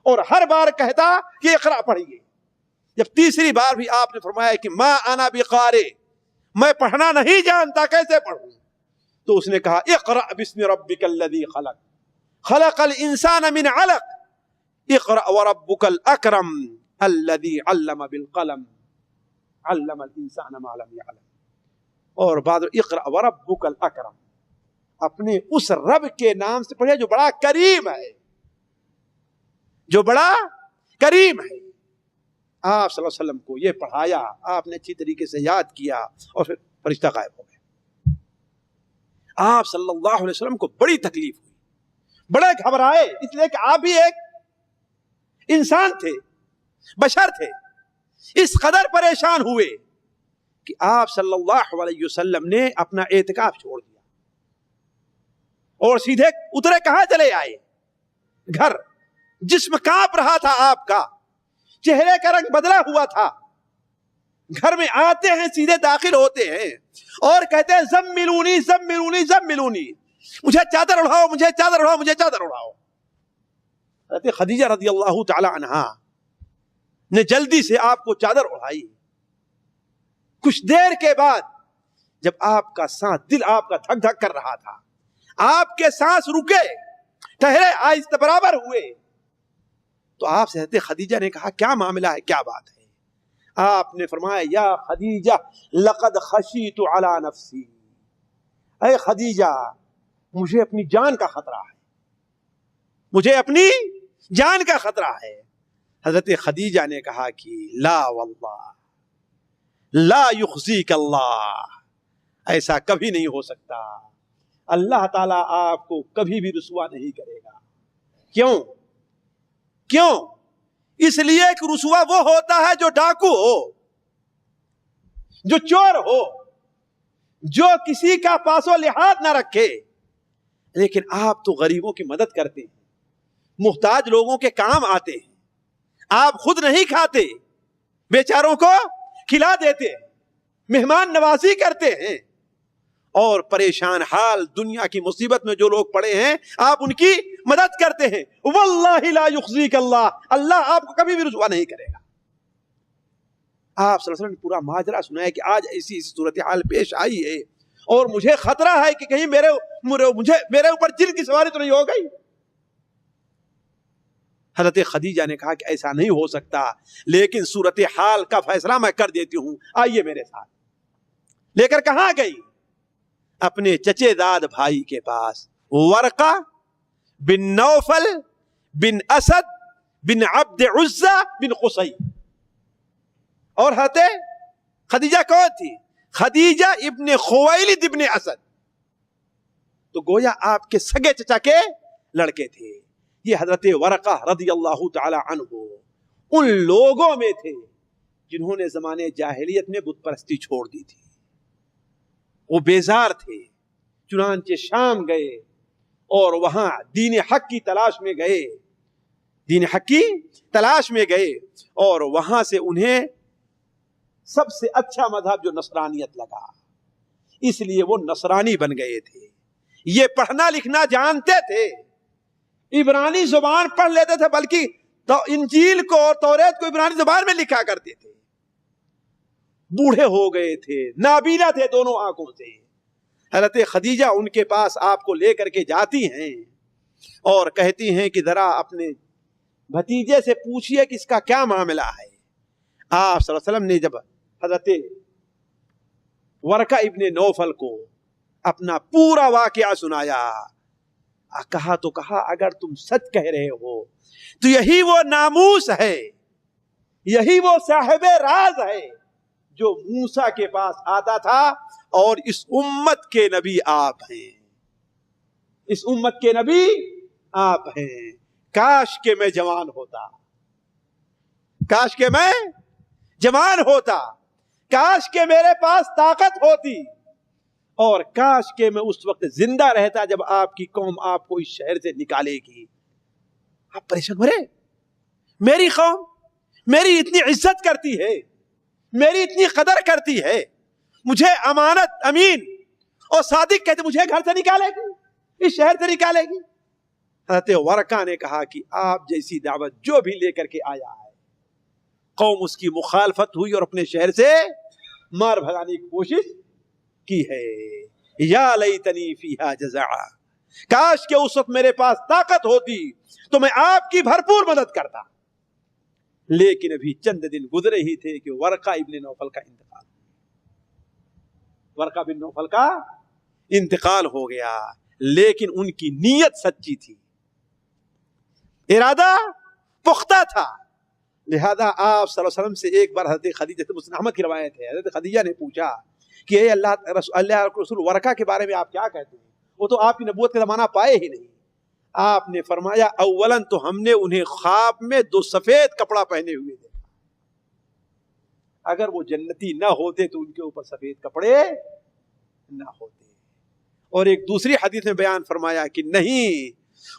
اور ہر بار کہتا کہ اقرا پڑھیے۔ جب تیسری بار بھی آپ نے فرمایا کہ ما انا بقارئ، میں پڑھنا نہیں جانتا، کیسے پڑھوں؟ تو اس نے کہا اقرا بسم ربک الذی خلق، خلق الانسان من علق، اقرا وربک الاکرم الذی علم بالقلم، علم الانسان ما لم يعلم۔ اور بعد اقرا وربک الاکرم، اپنے اس رب کے نام سے پڑھے جو بڑا کریم ہے، جو بڑا کریم ہے۔ آپ صلی اللہ علیہ وسلم کو یہ پڑھایا، آپ نے اچھی طریقے سے یاد کیا، اور پھر فرشتہ غائب ہو گئے۔ آپ صلی اللہ علیہ وسلم کو بڑی تکلیف ہوئی، بڑے گھبرائے، اس لیے کہ آپ بھی ایک انسان تھے، بشر تھے۔ اس قدر پریشان ہوئے کہ آپ صلی اللہ علیہ وسلم نے اپنا اعتکاف چھوڑ دیا اور سیدھے اترے، کہاں چلے آئے؟ گھر۔ جسم کانپ رہا تھا آپ کا، چہرے کا رنگ بدلا ہوا تھا۔ گھر میں آتے ہیں، سیدھے داخل ہوتے ہیں اور کہتے ہیں زملونی زملونی زملونی، مجھے چادر اڑاؤ، مجھے چادر اڑاؤ، مجھے چادر اڑاؤ۔ حضرت خدیجہ رضی اللہ تعالی عنہا نے جلدی سے آپ کو چادر اڑائی۔ کچھ دیر کے بعد جب آپ کا سانس، دل آپ کا دھک دھک کر رہا تھا، آپ کے سانس رکے، ٹھہرے، آہستہ برابر ہوئے، تو آپ سے حضرت خدیجہ نے کہا کیا معاملہ ہے، کیا بات ہے؟ آپ نے فرمایا یا خدیجہ لقد خشیت علی نفسی، اے خدیجہ مجھے اپنی جان کا خطرہ ہے، مجھے اپنی جان کا خطرہ ہے۔ حضرت خدیجہ نے کہا کہ لا واللہ لا یخزیک اللہ، ایسا کبھی نہیں ہو سکتا، اللہ تعالیٰ آپ کو کبھی بھی رسوا نہیں کرے گا۔ کیوں؟ کیوں؟ اس لیے کہ رسوا وہ ہوتا ہے جو ڈاکو ہو، جو چور ہو، جو کسی کا پاس و لحاظ نہ رکھے۔ لیکن آپ تو غریبوں کی مدد کرتے ہیں، محتاج لوگوں کے کام آتے ہیں، آپ خود نہیں کھاتے، بیچاروں کو کھلا دیتے ہیں، مہمان نوازی کرتے ہیں، اور پریشان حال دنیا کی مصیبت میں جو لوگ پڑے ہیں آپ ان کی مدد کرتے ہیں. واللہ لا یخزیک اللہ, اللہ آپ کو کبھی بھی رسوا نہیں کرے گا. آپ صلی اللہ علیہ وسلم نے پورا ماجرا سنایا کہ آج ایسی صورتحال پیش آئی ہے اور مجھے خطرہ ہے کہ کہیں میرے اوپر جن کی سواری تو نہیں ہو گئی. حضرت خدیجہ نے کہا کہ ایسا نہیں ہو سکتا, لیکن صورتحال کا فیصلہ میں کر دیتی ہوں, آئیے میرے ساتھ. لے کر کہاں گئی؟ اپنے چچے داد بھائی کے پاس, ورقہ بن نوفل بن اسد بن عبد عزہ بن قصی. اور حضرت خدیجہ کون تھی؟ خدیجہ ابن خویلد ابن اسد, تو گویا آپ کے سگے چچا کے لڑکے تھے. یہ حضرت ورقہ رضی اللہ تعالی عنہ ان لوگوں میں تھے جنہوں نے زمانے جاہلیت میں بت پرستی چھوڑ دی تھی. وہ بیزار تھے, چنانچہ شام گئے اور وہاں دین حق کی تلاش میں گئے, دین حق کی تلاش میں گئے, اور وہاں سے انہیں سب سے اچھا مذہب جو نصرانیت لگا, اس لیے وہ نصرانی بن گئے تھے. یہ پڑھنا لکھنا جانتے تھے, عبرانی زبان پڑھ لیتے تھے, بلکہ تو انجیل کو اور توریت کو عبرانی زبان میں لکھا کرتے تھے. بوڑھے ہو گئے تھے, نابینا تھے دونوں آنکھوں سے. حضرت خدیجہ ان کے پاس آپ کو لے کر کے جاتی ہیں اور کہتی ہیں کہ ذرا اپنے بھتیجے سے پوچھئے کہ اس کا کیا معاملہ ہے. آپ صلی اللہ علیہ وسلم نے جب حضرت ورقہ ابن نوفل کو اپنا پورا واقعہ سنایا, کہا تو کہا اگر تم سچ کہہ رہے ہو تو یہی وہ ناموس ہے, یہی وہ صاحب راز ہے جو موسیٰ کے پاس آتا تھا, اور اس امت کے نبی آپ ہیں, اس امت کے نبی آپ ہیں. کاش کہ میں جوان ہوتا, کاش کہ میں جوان ہوتا, کاش کہ میرے پاس طاقت ہوتی, اور کاش کہ میں اس وقت زندہ رہتا جب آپ کی قوم آپ کو اس شہر سے نکالے گی. آپ پریشان ہو رہے, میری قوم میری اتنی عزت کرتی ہے, میری اتنی قدر کرتی ہے, مجھے امانت امین اور صادق کہتے, مجھے گھر سے نکالے گی, اس شہر سے نکالے گی. حضرت ورقہ نے کہا کہ آپ جیسی دعوت جو بھی لے کر کے آیا ہے, قوم اس کی مخالفت ہوئی اور اپنے شہر سے مار بھگانے کی کوشش کی ہے. یا لیتنی فیہا جزعا, کاش کہ اس وقت میرے پاس طاقت ہوتی تو میں آپ کی بھرپور مدد کرتا. لیکن ابھی چند دن گزرے ہی تھے کہ ورقہ ابن نوفل کا انتقال, ورقہ بن نوفل کا انتقال ہو گیا. لیکن ان کی نیت سچی تھی, ارادہ پختہ تھا. لہذا آپ صلی اللہ علیہ وسلم سے ایک بار حضرت خدیجہ, مسلم احمد کی روایت ہے, حضرت خدیجہ نے پوچھا کہ اے اللہ رسول ورقہ کے بارے میں آپ کیا کہتے ہیں, وہ تو آپ کی نبوت کا زمانہ پائے ہی نہیں. آپ نے فرمایا اولاً تو ہم نے انہیں خواب میں 2 سفید کپڑا پہنے ہوئے دیکھا, اگر وہ جنتی نہ ہوتے تو ان کے اوپر سفید کپڑے نہ ہوتے. اور ایک دوسری حدیث میں بیان فرمایا کہ نہیں,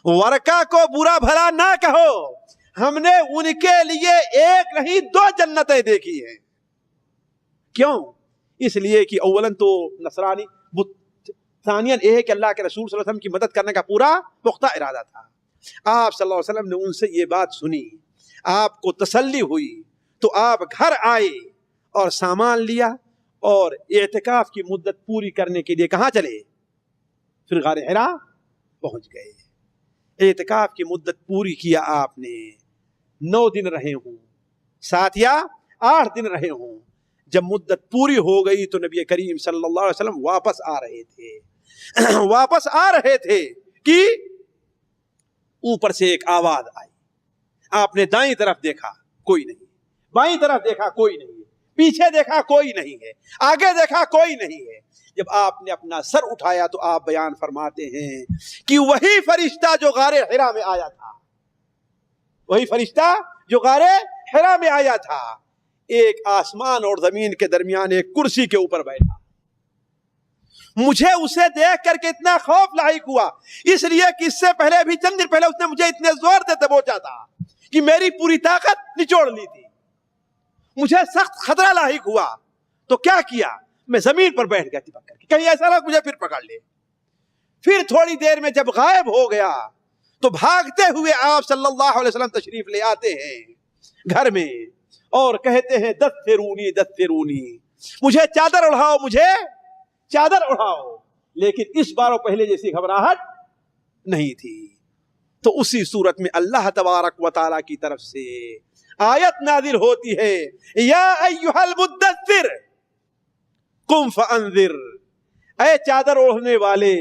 ورقہ کو برا بھلا نہ کہو, ہم نے ان کے لیے 1 نہیں 2 جنتیں دیکھی ہیں. کیوں؟ اس لیے کہ اولاً تو نصرانی, ثانیاً یہ ہے کہ اللہ کے رسول صلی اللہ علیہ وسلم کی مدد کرنے کا پورا پختہ ارادہ تھا. آپ صلی اللہ علیہ وسلم نے ان سے یہ بات سنی, آپ کو تسلی ہوئی, تو آپ گھر آئے اور سامان لیا اور اعتکاف کی مدت پوری کرنے کے لیے کہاں چلے؟ پھر غار حرا پہنچ گئے. اعتکاف کی مدت پوری کیا آپ نے, 9 دن رہے ہوں, 7 یا 8 دن رہے ہوں. جب مدت پوری ہو گئی تو نبی کریم صلی اللہ علیہ وسلم واپس آ رہے تھے, واپس آ رہے تھے کہ اوپر سے ایک آواز آئی. آپ نے دائیں طرف دیکھا کوئی نہیں, بائیں طرف دیکھا کوئی نہیں, پیچھے دیکھا کوئی نہیں ہے, آگے دیکھا کوئی نہیں ہے. جب آپ نے اپنا سر اٹھایا تو آپ بیان فرماتے ہیں کہ وہی فرشتہ جو غار حرا میں آیا تھا, وہی فرشتہ جو غار حرا میں آیا تھا, ایک آسمان اور زمین کے درمیان ایک کرسی کے اوپر بیٹھا. مجھے اسے دیکھ کر کے اتنا خوف لاحق ہوا, اس لیے کہ اس سے پہلے بھی چند دن پہلے اس نے مجھے اتنے زور سے دبوچا تھا کہ میری پوری طاقت نچوڑ لی تھی. مجھے سخت خطرہ لاحق ہوا, تو کیا کیا, میں زمین پر بیٹھ گیا چپک کر کے, کہیں ایسا نہ مجھے پھر پکڑ لے. پھر تھوڑی دیر میں جب غائب ہو گیا تو بھاگتے ہوئے آپ صلی اللہ علیہ وسلم تشریف لے آتے ہیں گھر میں اور کہتے ہیں دثرونی دثرونی, مجھے چادر اڑھاؤ, مجھے چادر اڑھاؤ. لیکن اس بار پہلے جیسی گھبراہٹ نہیں تھی. تو اسی صورت میں اللہ تبارک و تعالی کی طرف سے آیت نازل ہوتی ہے, یا ایھا المدثر قم فانذر, اے چادر اوڑھنے والے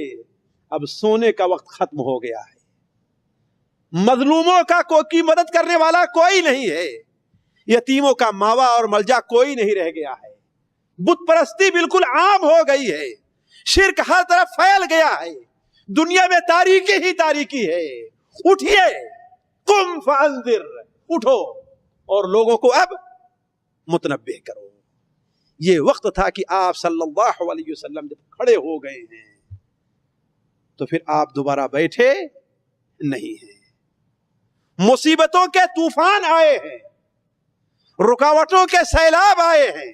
اب سونے کا وقت ختم ہو گیا ہے. مظلوموں کی مدد کرنے والا کوئی نہیں ہے, یتیموں کا ماوا اور ملجا کوئی نہیں رہ گیا ہے. بت پرستی بالکل عام ہو گئی ہے, شرک ہر طرف پھیل گیا ہے, دنیا میں تاریکی ہی تاریکی ہے. اٹھیے, قم فانذر, اٹھو اور لوگوں کو اب متنبہ کرو. یہ وقت تھا کہ آپ صلی اللہ علیہ وسلم جب کھڑے ہو گئے ہیں تو پھر آپ دوبارہ بیٹھے نہیں ہیں. مصیبتوں کے طوفان آئے ہیں, رکاوٹوں کے سیلاب آئے ہیں,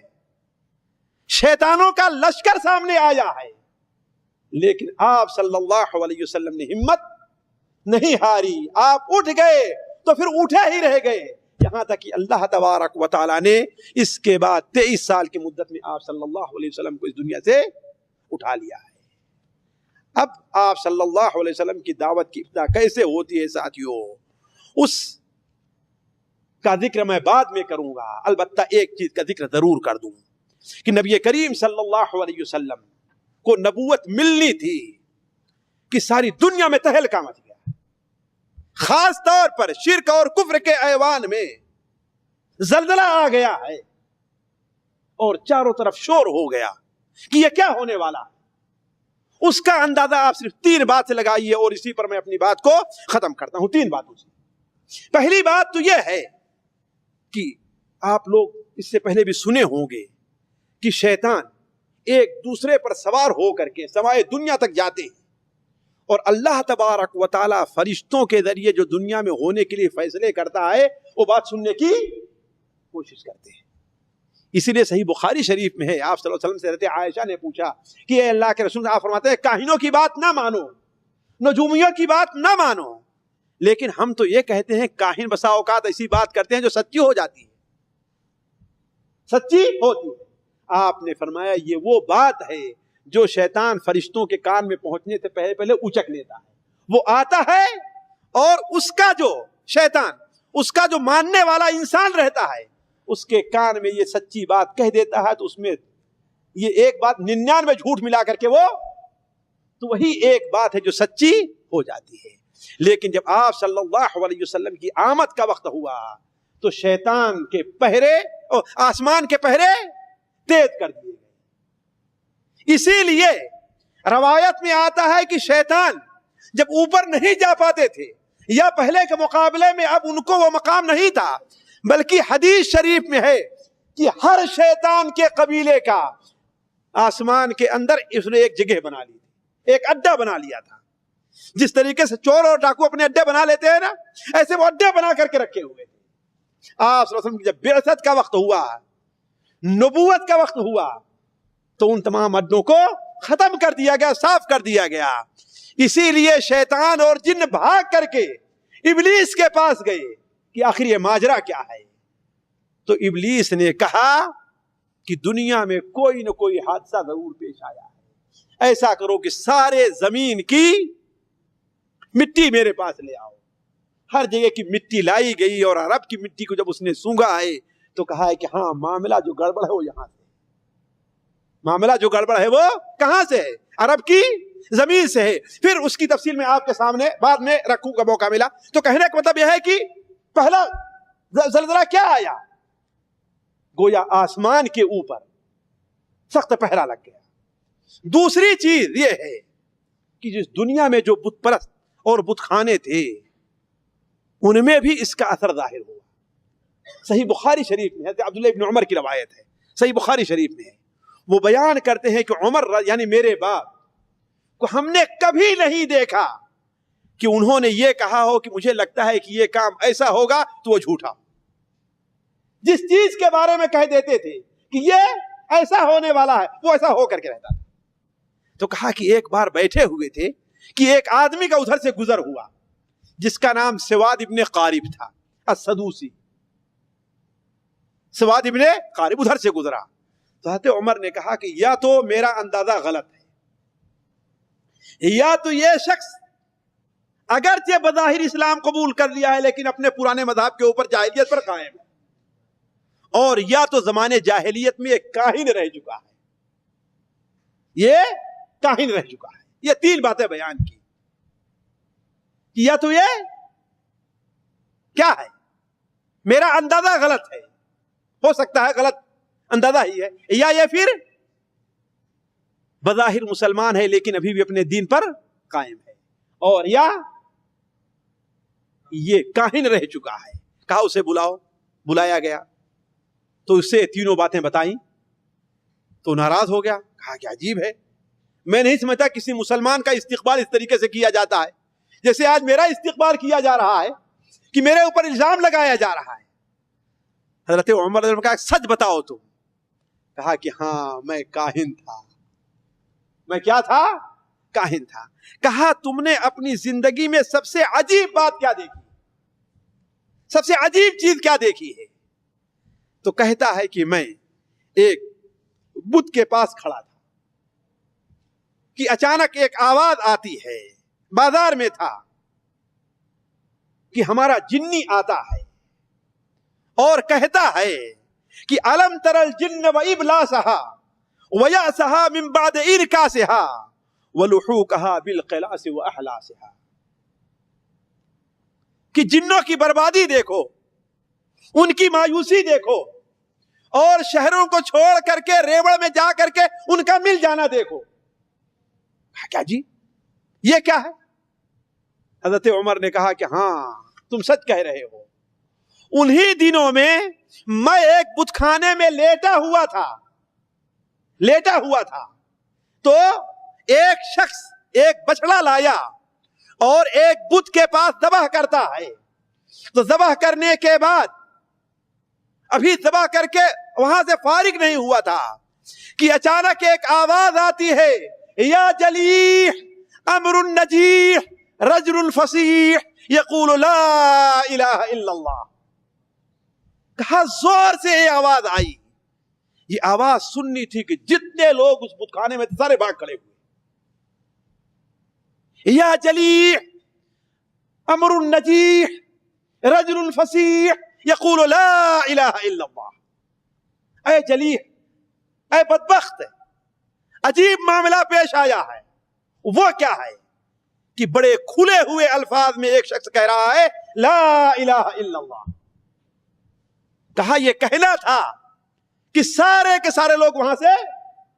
شیطانوں کا لشکر سامنے آیا ہے, لیکن آپ صلی اللہ علیہ وسلم نے ہمت نہیں ہاری. آپ اٹھ گئے تو پھر اٹھے ہی رہ گئے, یہاں تک کہ اللہ تبارک و تعالیٰ نے اس کے بعد 23 سال کی مدت میں آپ صلی اللہ علیہ وسلم کو اس دنیا سے اٹھا لیا ہے. اب آپ صلی اللہ علیہ وسلم کی دعوت کی ابتدا کیسے ہوتی ہے ساتھیوں, اس کا ذکر میں بعد میں کروں گا. البتہ ایک چیز کا ذکر ضرور کر دوں کہ نبی کریم صلی اللہ علیہ وسلم کو نبوت ملنی تھی کہ ساری دنیا میں تہلکہ مچ گیا, خاص طور پر شرک اور کفر کے ایوان میں زلزلہ آ گیا ہے اور چاروں طرف شور ہو گیا کہ یہ کیا ہونے والا ہے. اس کا اندازہ آپ صرف 3 بات سے لگائیے اور اسی پر میں اپنی بات کو ختم کرتا ہوں. 3 باتوں سے. پہلی بات تو یہ ہے کہ آپ لوگ اس سے پہلے بھی سنے ہوں گے کہ شیطان ایک دوسرے پر سوار ہو کر کے سوائے دنیا تک جاتے ہیں اور اللہ تبارک و تعالی فرشتوں کے ذریعے جو دنیا میں ہونے کے لیے فیصلے کرتا ہے وہ بات سننے کی کوشش کرتے ہیں. اسی لیے صحیح بخاری شریف میں ہے, آپ صلی اللہ علیہ وسلم سے حضرت عائشہ نے پوچھا کہ اے اللہ کے رسول, آپ فرماتے ہیں کاہنوں کی بات نہ مانو, نجومیوں کی بات نہ مانو, لیکن ہم تو یہ کہتے ہیں کاہن بسا اوقات ایسی بات کرتے ہیں جو سچی ہو جاتی ہے, سچی ہوتی ہے. آپ نے فرمایا یہ وہ بات ہے جو شیطان فرشتوں کے کان میں پہنچنے سے پہلے اچک لیتا ہے. وہ آتا ہے اور اس کا جو شیطان, اس کا جو ماننے والا انسان رہتا ہے, اس کے کان میں یہ سچی بات کہہ دیتا ہے تو اس میں یہ ایک بات 99 جھوٹ ملا کر کے وہ تو وہی ایک بات ہے جو سچی ہو جاتی ہے. لیکن جب آپ صلی اللہ علیہ وسلم کی آمد کا وقت ہوا تو شیطان کے پہرے اور آسمان کے پہرے تیز کر دیے گئے. اسی لیے روایت میں آتا ہے کہ شیطان جب اوپر نہیں جا پاتے تھے یا پہلے کے مقابلے میں اب ان کو وہ مقام نہیں تھا, بلکہ حدیث شریف میں ہے کہ ہر شیطان کے قبیلے کا آسمان کے اندر اس نے ایک جگہ بنا لی تھی, ایک اڈا بنا لیا تھا. جس طریقے سے چور اور ڈاکو اپنے اڈے بنا لیتے ہیں نا, ایسے وہ اڈے بنا کر کے رکھے ہوئے تھے. آپ صلی اللہ علیہ وسلم کی جب بعثت کا وقت ہوا, نبوت کا وقت ہوا, تو ان تمام اڈوں کو ختم کر دیا گیا, صاف کر دیا گیا. اسی لیے شیطان اور جن بھاگ کر کے ابلیس کے پاس گئے کہ آخر یہ ماجرا کیا ہے. تو ابلیس نے کہا کہ دنیا میں کوئی نہ کوئی حادثہ ضرور پیش آیا ہے, ایسا کرو کہ سارے زمین کی مٹی میرے پاس لے آؤ. ہر جگہ کی مٹی لائی گئی اور عرب کی مٹی کو جب اس نے سونگا ہے تو کہا ہے کہ ہاں معاملہ جو گڑبڑ ہے وہ یہاں سے, معاملہ جو گڑبڑ ہے وہ کہاں سے ہے, عرب کی زمین سے ہے. پھر اس کی تفصیل میں آپ کے سامنے بعد میں رکھوں کا موقع ملا. تو کہنے کا مطلب یہ ہے کہ پہلا زلزلہ کیا آیا, گویا آسمان کے اوپر سخت پہرا لگ گیا. دوسری چیز یہ ہے کہ جس دنیا میں جو بت پرست اور بت خانے تھے ان میں بھی اس کا اثر ظاہر ہوا. صحیح بخاری شریف میں ہے, عبداللہ ابن عمر کی روایت ہے, صحیح بخاری شریف میں ہے. وہ بیان کرتے ہیں کہ عمر یعنی میرے باپ کو ہم نے کبھی نہیں دیکھا کہ انہوں نے یہ کہا ہو کہ مجھے لگتا ہے کہ یہ کام ایسا ہوگا تو وہ جھوٹا. جس چیز کے بارے میں کہہ دیتے تھے کہ یہ ایسا ہونے والا ہے، وہ ایسا ہو کر کے رہتا تھا۔ تو کہا کہ ایک بار بیٹھے ہوئے تھے کہ ایک آدمی کا ادھر سے گزر ہوا جس کا نام سواد ابن قارب تھا السدوسی۔ سواد ابن قارب ادھر سے گزرا تو حضرت عمر نے کہا کہ یا تو میرا اندازہ غلط ہے، یا تو یہ شخص اگرچہ بظاہر اسلام قبول کر لیا ہے لیکن اپنے پرانے مذہب کے اوپر جاہلیت پر قائم ہے، اور یا تو زمانے جاہلیت میں ایک کاہن رہ چکا ہے، یہ کاہن رہ چکا ہے۔ یہ تین باتیں بیان کی کہ یا تو یہ کیا ہے، میرا اندازہ غلط ہے، ہو سکتا ہے غلط اندازہ ہی ہے، یا یہ پھر بظاہر مسلمان ہے لیکن ابھی بھی اپنے دین پر قائم ہے، اور یا یہ کاہن رہ چکا ہے۔ کہا اسے بلاؤ، بلایا گیا تو اسے تینوں باتیں بتائیں تو ناراض ہو گیا۔ کہا کہ عجیب ہے، میں نہیں سمجھتا کسی مسلمان کا استقبال اس طریقے سے کیا جاتا ہے جیسے آج میرا استقبال کیا جا رہا ہے، کہ میرے اوپر الزام لگایا جا رہا ہے۔ حضرت عمر نے کہا سچ بتاؤ تم۔ کہا کہ ہاں میں کاہن تھا۔ میں کیا تھا؟ کاہن تھا۔ کہا تم نے اپنی زندگی میں سب سے عجیب بات کیا دیکھی، سب سے عجیب چیز کیا دیکھی ہے؟ تو کہتا ہے کہ میں ایک بت کے پاس کھڑا تھا کہ اچانک ایک آواز آتی ہے، بازار میں تھا کہ ہمارا جنی آتا ہے اور کہتا ہے کہ الم تر الجن و ابلاسہا ویأسہا من بعد ارکاسہا ولحوقہا بالقلاس و احلاسہا، کہ جنوں کی بربادی دیکھو، ان کی مایوسی دیکھو، اور شہروں کو چھوڑ کر کے ریوڑ میں جا کر کے ان کا مل جانا دیکھو۔ کیا جی یہ کیا ہے؟ حضرت عمر نے کہا کہ ہاں تم سچ کہہ رہے ہو، انہی دنوں میں میں ایک بت خانے میں لیٹا ہوا تھا تو ایک شخص ایک بچڑا لایا اور ایک بت کے پاس ذبح کرتا ہے، تو ذبح کرنے کے بعد ابھی ذبح کر کے وہاں سے فارغ نہیں ہوا تھا کہ اچانک ایک آواز آتی ہے، یا جلیح امر نجیح رجل فصیح یقول لا الہ الا اللہ۔ کہا زور سے یہ آواز آئی، یہ آواز سننی تھی کہ جتنے لوگ اس بت خانے میں تھے سارے بھاگ کھڑے ہوئے۔ یا جلیح امر نجیح رجل فصیح یقول لا الہ الا اللہ۔ اے جلیح، اے بدبخت، عجیب معاملہ پیش آیا ہے۔ وہ کیا ہے کہ بڑے کھلے ہوئے الفاظ میں ایک شخص کہہ رہا ہے لا الہ الا اللہ۔ کہا یہ کہنا تھا کہ سارے کے سارے لوگ وہاں سے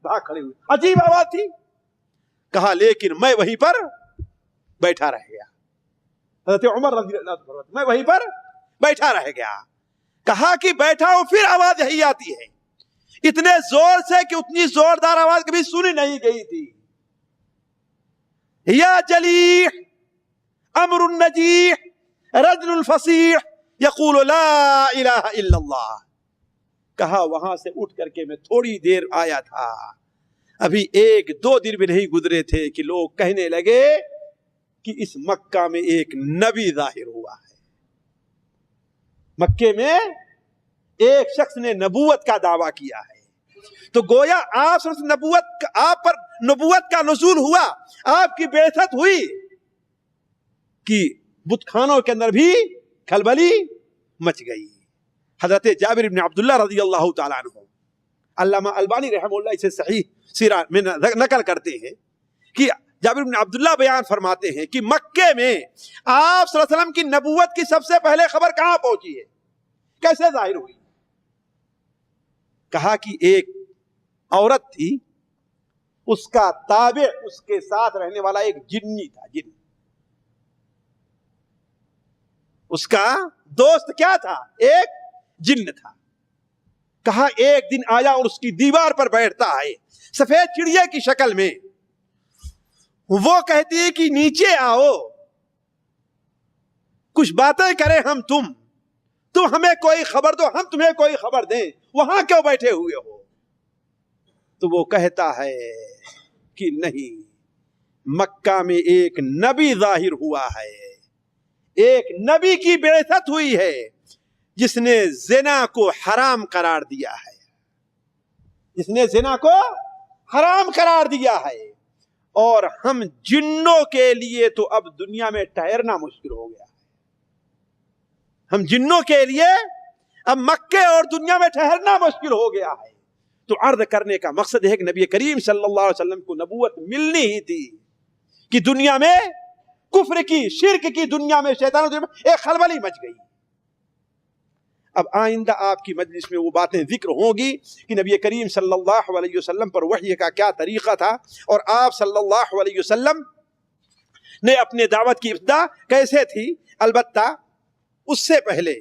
بھاگ کھڑے ہوئے، عجیب آواز تھی۔ کہا لیکن میں وہیں پر بیٹھا رہ گیا، حضرت عمر رضی اللہ عنہ میں وہیں پر بیٹھا رہ گیا۔ کہا کہ بیٹھا ہوں، پھر آواز یہی آتی ہے، اتنے زور سے کہ اتنی زوردار آواز کبھی سنی نہیں گئی تھی، یا جلیح امر نجیح رجل فصیح یقول لا الہ الا اللہ۔ کہا وہاں سے اٹھ کر کے میں تھوڑی دیر آیا تھا، ابھی 1-2 دن بھی نہیں گزرے تھے کہ لوگ کہنے لگے کہ اس مکہ میں ایک نبی ظاہر ہوا ہے۔ مکے میں ایک شخص نے نبوت کا دعویٰ کیا ہے، تو گویا آپ پر نبوت کا نزول ہوا، آپ کی بعثت ہوئی کہ بت خانوں کے اندر بھی کھلبلی مچ گئی۔ حضرت جابر بن عبداللہ رضی اللہ تعالیٰ عنہ، علامہ البانی رحمہ اللہ اسے صحیح سیرہ میں نقل کرتے ہیں کہ جابر بن عبداللہ بیان فرماتے ہیں کہ مکے میں آپ صلی اللہ علیہ وسلم کی نبوت کی سب سے پہلے خبر کہاں پہنچی ہے، کیسے ظاہر ہوئی؟ کہا کہ ایک عورت تھی، اس کا تابع اس کے ساتھ رہنے والا ایک جنی تھا، جن اس کا دوست کیا تھا؟ ایک جن تھا۔ کہا ایک دن آیا اور اس کی دیوار پر بیٹھتا ہے سفید چڑیا کی شکل میں، وہ کہتی ہے کہ نیچے آؤ، کچھ باتیں کریں تم ہمیں کوئی خبر دو، ہم تمہیں کوئی خبر دیں، وہاں کیوں بیٹھے ہوئے ہو؟ تو وہ کہتا ہے کہ نہیں، مکہ میں ایک نبی ظاہر ہوا ہے، ایک نبی کی بعثت ہوئی ہے جس نے زنا کو حرام قرار دیا ہے، جس نے زنا کو حرام قرار دیا ہے۔ اور ہم جنوں کے لیے تو اب دنیا میں ٹھہرنا مشکل ہو گیا ہے، ہم جنوں کے لیے اب مکے اور دنیا میں ٹھہرنا مشکل ہو گیا ہے۔ تو عرض کرنے کا مقصد ہے کہ نبی کریم صلی اللہ علیہ وسلم کو نبوت ملنی ہی تھی کہ دنیا میں کفر کی، شرک کی دنیا میں شیطانوں کی ایک خلبلی مچ گئی۔ اب آئندہ آپ کی مجلس میں وہ باتیں ذکر ہوں گی کہ نبی کریم صلی اللہ علیہ وسلم پر وحی کا کیا طریقہ تھا، اور آپ صلی اللہ علیہ وسلم نے اپنے دعوت کی ابتدا کیسے تھی۔ البتہ اس سے پہلے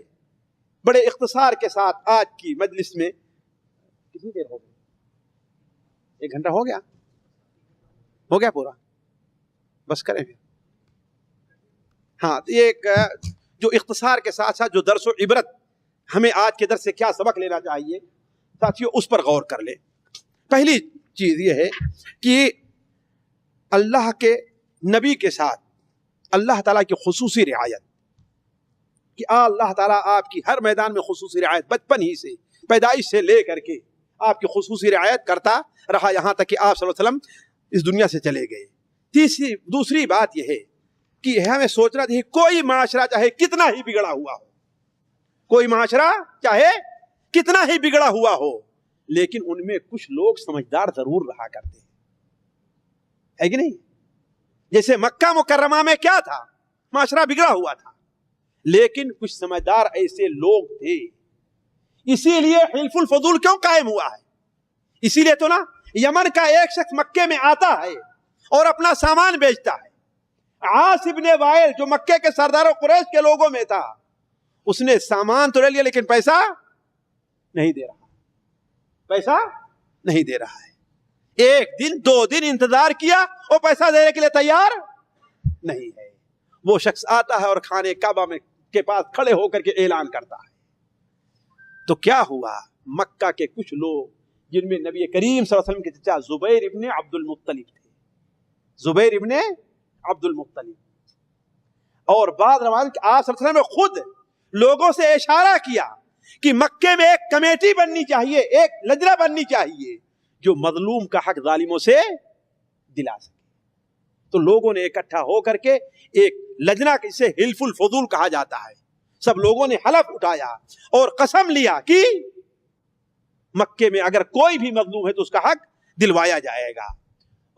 بڑے اختصار کے ساتھ آج کی مجلس میں کتنی دیر ہو گئی؟ 1 گھنٹہ ہو گیا پورا، بس کریں پھر۔ ہاں، ایک جو اختصار کے ساتھ ساتھ جو درس و عبرت ہمیں آج کے درس سے کیا سبق لینا چاہیے ساتھیوں، اس پر غور کر لیں۔ پہلی چیز یہ ہے کہ اللہ کے نبی کے ساتھ اللہ تعالیٰ کی خصوصی رعایت، کہ اللہ تعالیٰ آپ کی ہر میدان میں خصوصی رعایت بچپن ہی سے، پیدائش سے لے کر کے آپ کی خصوصی رعایت کرتا رہا یہاں تک کہ آپ صلی اللہ علیہ وسلم اس دنیا سے چلے گئے۔ دوسری بات یہ ہے کہ ہمیں سوچنا چاہیے کوئی معاشرہ چاہے کتنا ہی بگڑا ہوا ہو، کوئی معاشرہ چاہے کتنا ہی بگڑا ہوا ہو، لیکن ان میں کچھ لوگ سمجھدار ضرور رہا کرتے ہیں، ہے کہ نہیں؟ جیسے مکہ مکرمہ میں کیا تھا، معاشرہ بگڑا ہوا تھا، لیکن کچھ سمجھدار ایسے لوگ تھے۔ اسی لیے حلف الفضول کیوں قائم ہوا ہے؟ اسی لیے تو نا، یمن کا ایک شخص مکے میں آتا ہے اور اپنا سامان بیچتا ہے۔ عاص ابن وائل جو مکے کے سردار و قریش کے لوگوں میں تھا، اس نے سامان تو لے لیا لیکن پیسہ نہیں دے رہا، پیسہ نہیں دے رہا ہے۔ 1 دن 2 دن انتظار کیا، وہ پیسہ دینے کے لیے تیار نہیں ہے۔ وہ شخص آتا ہے اور خانے کعبہ میں کے پاس کھڑے ہو کر کے اعلان کرتا ہے۔ تو کیا ہوا، مکہ کے کچھ لوگ جن میں نبی کریم صلی اللہ علیہ وسلم کے چچا زبیر ابن عبد المطلب تھے، زبیر ابن عبد المطلب، اور بعض روایت کہ آپ صلی اللہ علیہ وسلم نے خود لوگوں سے اشارہ کیا کہ مکے میں ایک کمیٹی بننی چاہیے، ایک لجنہ بننی چاہیے جو مظلوم کا حق ظالموں سے دلا سکے۔ تو لوگوں نے اکٹھا ہو کر کے ایک لجنہ، اسے حلف الفضول کہا جاتا ہے، سب لوگوں نے حلف اٹھایا اور قسم لیا کہ مکے میں اگر کوئی بھی مظلوم ہے تو اس کا حق دلوایا جائے گا۔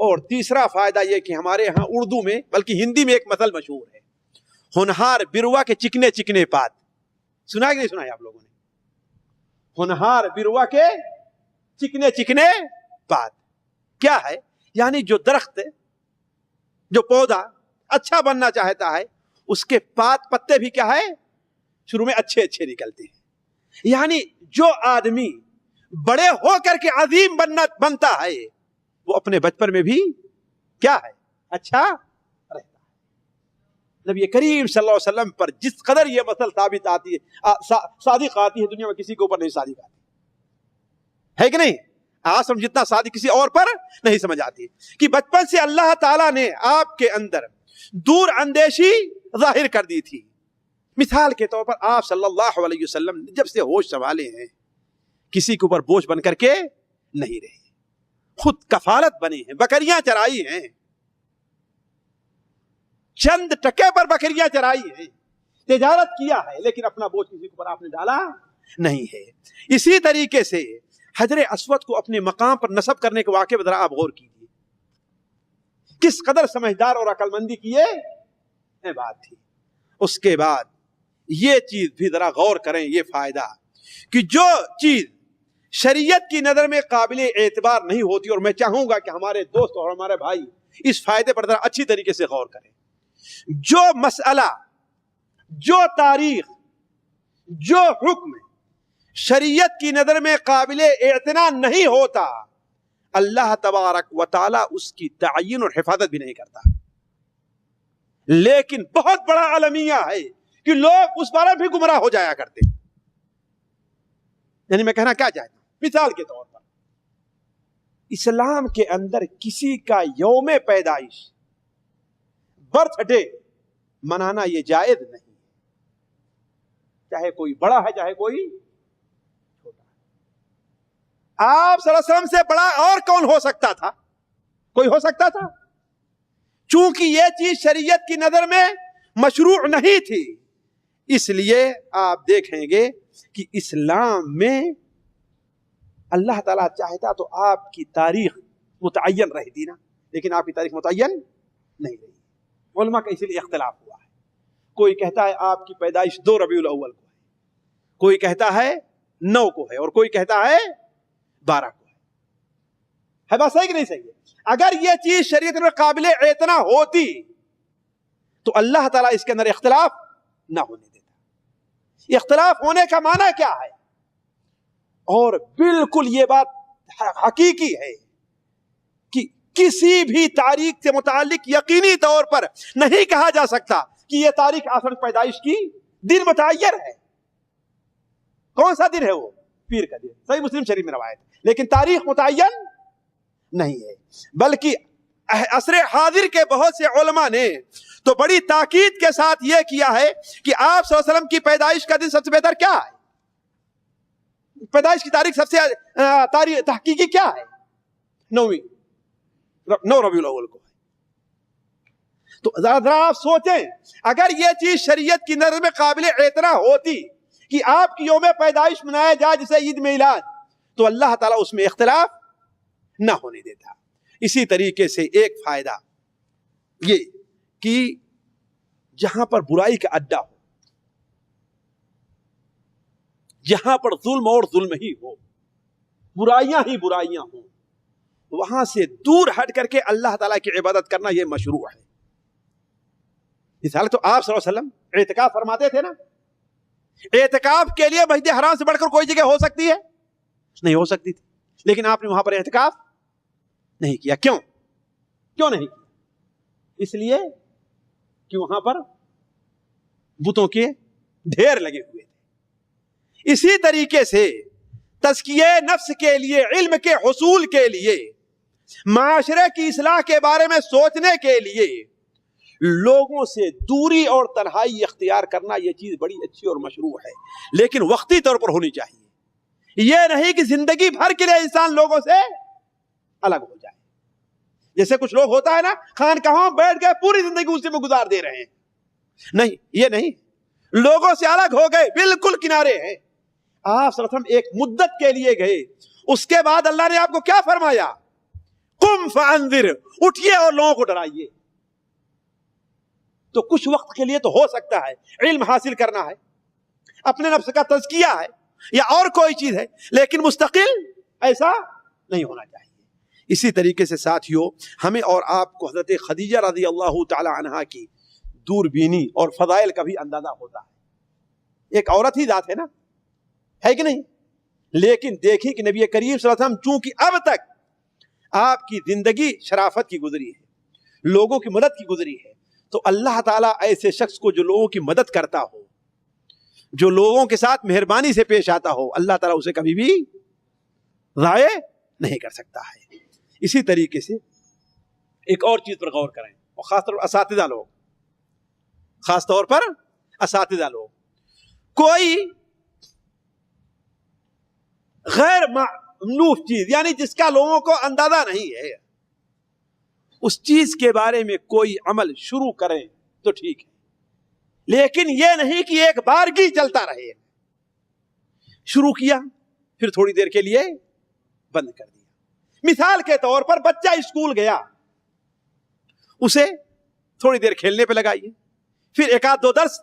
اور تیسرا فائدہ یہ کہ ہمارے ہاں اردو میں بلکہ ہندی میں ایک مثل مشہور ہے، ہونہار بروا کے چکنے چکنے پات۔ سنا کہ نہیں سنا ہے آپ لوگوں نے؟ ہونہار بروا کے چکنے چکنے پات کیا ہے؟ یعنی جو درخت، جو پودا اچھا بننا چاہتا ہے، اس کے پتے بھی کیا ہے، شروع میں اچھے اچھے نکلتے ہیں۔ یعنی جو آدمی بڑے ہو کر کے عظیم بنتا ہے، وہ اپنے بچپن میں بھی کیا ہے، اچھا رہتا ہے۔ نبی کریم صلی اللہ علیہ وسلم پر جس قدر یہ مثل ثابت آتی ہے، صادق آتی ہے، دنیا میں کسی کے اوپر نہیں صادق آتی ہے کہ نہیں؟ آسم جتنا صادق کسی اور پر نہیں سمجھ آتی، کہ بچپن سے اللہ تعالیٰ نے آپ کے اندر دور اندیشی ظاہر کر دی تھی۔ مثال کے طور پر آپ صلی اللہ علیہ وسلم نے جب سے ہوش سنبھالے ہیں، کسی کے اوپر بوجھ بن کر کے نہیں رہے، خود کفالت بنے ہیں، بکریاں چرائی ہیں، چند ٹکے پر بکریاں چرائی ہیں، تجارت کیا ہے، لیکن اپنا بوجھ کسی کے اوپر آپ نے ڈالا نہیں ہے۔ اسی طریقے سے حجر اسود کو اپنے مقام پر نصب کرنے کے واقعے پر ذرا آپ غور کیجیے، کس قدر سمجھدار اور عقل مندی کی یہ بات تھی۔ اس کے بعد یہ چیز بھی ذرا غور کریں، یہ فائدہ کہ جو چیز شریعت کی نظر میں قابل اعتبار نہیں ہوتی، اور میں چاہوں گا کہ ہمارے دوست اور ہمارے بھائی اس فائدے پر ذرا اچھی طریقے سے غور کریں، جو مسئلہ، جو تاریخ، جو حکم شریعت کی نظر میں قابل اعتنا نہیں ہوتا، اللہ تبارک و تعالی اس کی تعین اور حفاظت بھی نہیں کرتا۔ لیکن بہت بڑا المیہ ہے کہ لوگ اس بارے بھی گمراہ ہو جایا کرتے۔ یعنی میں کہنا کیا چاہتا ہوں، مثال کے طور پر اسلام کے اندر کسی کا یوم پیدائش برتھ ڈے منانا یہ جائز نہیں، چاہے کوئی بڑا ہے چاہے کوئی چھوٹا ہے۔ آپ صلی اللہ علیہ وسلم سے بڑا اور کون ہو سکتا تھا؟ کوئی ہو سکتا تھا؟ چونکہ یہ چیز شریعت کی نظر میں مشروع نہیں تھی، اس لیے آپ دیکھیں گے کہ اسلام میں اللہ تعالیٰ چاہتا تو آپ کی تاریخ متعین رہتی نا، لیکن آپ کی تاریخ متعین نہیں رہی۔ علماء کا اسی لیے اختلاف ہوا ہے، کوئی کہتا ہے آپ کی پیدائش 2 ربیع الاول کو ہے، کوئی کہتا ہے 9 کو ہے، اور کوئی کہتا ہے 12 کو ہے بات صحیح کہ نہیں صحیح ہے؟ اگر یہ چیز شریعت میں قابل اعتنا ہوتی تو اللہ تعالیٰ اس کے اندر اختلاف نہ ہونے دیتا۔ اختلاف ہونے کا معنی کیا ہے؟ اور بالکل یہ بات حقیقی ہے کہ کسی بھی تاریخ سے متعلق یقینی طور پر نہیں کہا جا سکتا کہ یہ تاریخ اصل پیدائش کی دن متعین ہے۔ کون سا دن ہے وہ؟ پیر کا دن، صحیح مسلم شریف میں روایت، لیکن تاریخ متعین نہیں ہے۔ بلکہ عصر حاضر کے بہت سے علماء نے تو بڑی تاکید کے ساتھ یہ کیا ہے کہ آپ صلی اللہ علیہ وسلم کی پیدائش کا دن سب سے بہتر کیا ہے؟ پیدائش کی تاریخ سب سے تاریخ تحقیقی کیا ہے؟ 9 ربیع الاول کو ہے۔ تو ذرا آپ سوچیں، اگر یہ چیز شریعت کی نظر میں قابل اعتنا ہوتی کہ آپ کی یوم پیدائش منایا جائے جسے عید میلاد، تو اللہ تعالیٰ اس میں اختلاف نہ ہونے دیتا۔ اسی طریقے سے ایک فائدہ یہ کہ جہاں پر برائی کا اڈا ہو، جہاں پر ظلم اور ظلم ہی ہو، برائیاں ہی برائیاں ہوں، وہاں سے دور ہٹ کر کے اللہ تعالیٰ کی عبادت کرنا یہ مشروع ہے۔ مثال تو آپ صلی اللہ علیہ وسلم اعتکاف فرماتے تھے نا، اعتکاف کے لیے مسجد حرام سے بڑھ کر کوئی جگہ ہو سکتی ہے؟ نہیں ہو سکتی تھی، لیکن آپ نے وہاں پر اعتکاف نہیں کیا۔ کیوں نہیں کیا؟ اس لیے کہ وہاں پر بتوں کے ڈھیر لگے ہوئے تھے۔ اسی طریقے سے تزکیہ نفس کے لیے، علم کے حصول کے لیے، معاشرے کی اصلاح کے بارے میں سوچنے کے لیے لوگوں سے دوری اور تنہائی اختیار کرنا یہ چیز بڑی اچھی اور مشروع ہے، لیکن وقتی طور پر ہونی چاہیے۔ یہ نہیں کہ زندگی بھر کے لیے انسان لوگوں سے الگ ہو جائے، جیسے کچھ لوگ ہوتا ہے نا، خانقاہوں بیٹھ گئے پوری زندگی اسی میں گزار دے رہے ہیں۔ نہیں، یہ نہیں، لوگوں سے الگ ہو گئے، بالکل کنارے ہیں۔ آپ صلی اللہ علیہ وسلم ایک مدت کے لیے گئے، اس کے بعد اللہ نے آپ کو کیا فرمایا؟ قم فانذر، اٹھیے اور لوگوں کو ڈرائیے۔ تو کچھ وقت کے لیے تو ہو سکتا ہے علم حاصل کرنا ہے، اپنے نفس کا تزکیہ ہے یا اور کوئی چیز ہے، لیکن مستقل ایسا نہیں ہونا چاہیے۔ اسی طریقے سے ساتھیوں، ہمیں اور آپ کو حضرت خدیجہ رضی اللہ تعالی عنہا کی دوربینی اور فضائل کا بھی اندازہ ہوتا ہے۔ ایک عورت ہی ذات ہے نا، ہے کہ نہیں؟ لیکن دیکھیں کہ نبی کریم صلی اللہ علیہ وسلم چونکہ اب تک آپ کی زندگی شرافت کی گزری ہے، لوگوں کی مدد کی گزری ہے، تو اللہ تعالیٰ ایسے شخص کو جو لوگوں کی مدد کرتا ہو، جو لوگوں کے ساتھ مہربانی سے پیش آتا ہو، اللہ تعالیٰ اسے کبھی بھی ضائع نہیں کر سکتا ہے۔ اسی طریقے سے ایک اور چیز پر غور کریں، اور خاص طور پر اساتذہ لوگ، خاص طور پر اساتذہ لوگ، کوئی غیر معلوم چیز، یعنی جس کا لوگوں کو اندازہ نہیں ہے، اس چیز کے بارے میں کوئی عمل شروع کریں تو ٹھیک ہے، لیکن یہ نہیں کہ ایک بارگی چلتا رہے، شروع کیا پھر تھوڑی دیر کے لیے بند کر دیا۔ مثال کے طور پر بچہ اسکول گیا، اسے تھوڑی دیر کھیلنے پہ لگائیے، پھر 1-2 درس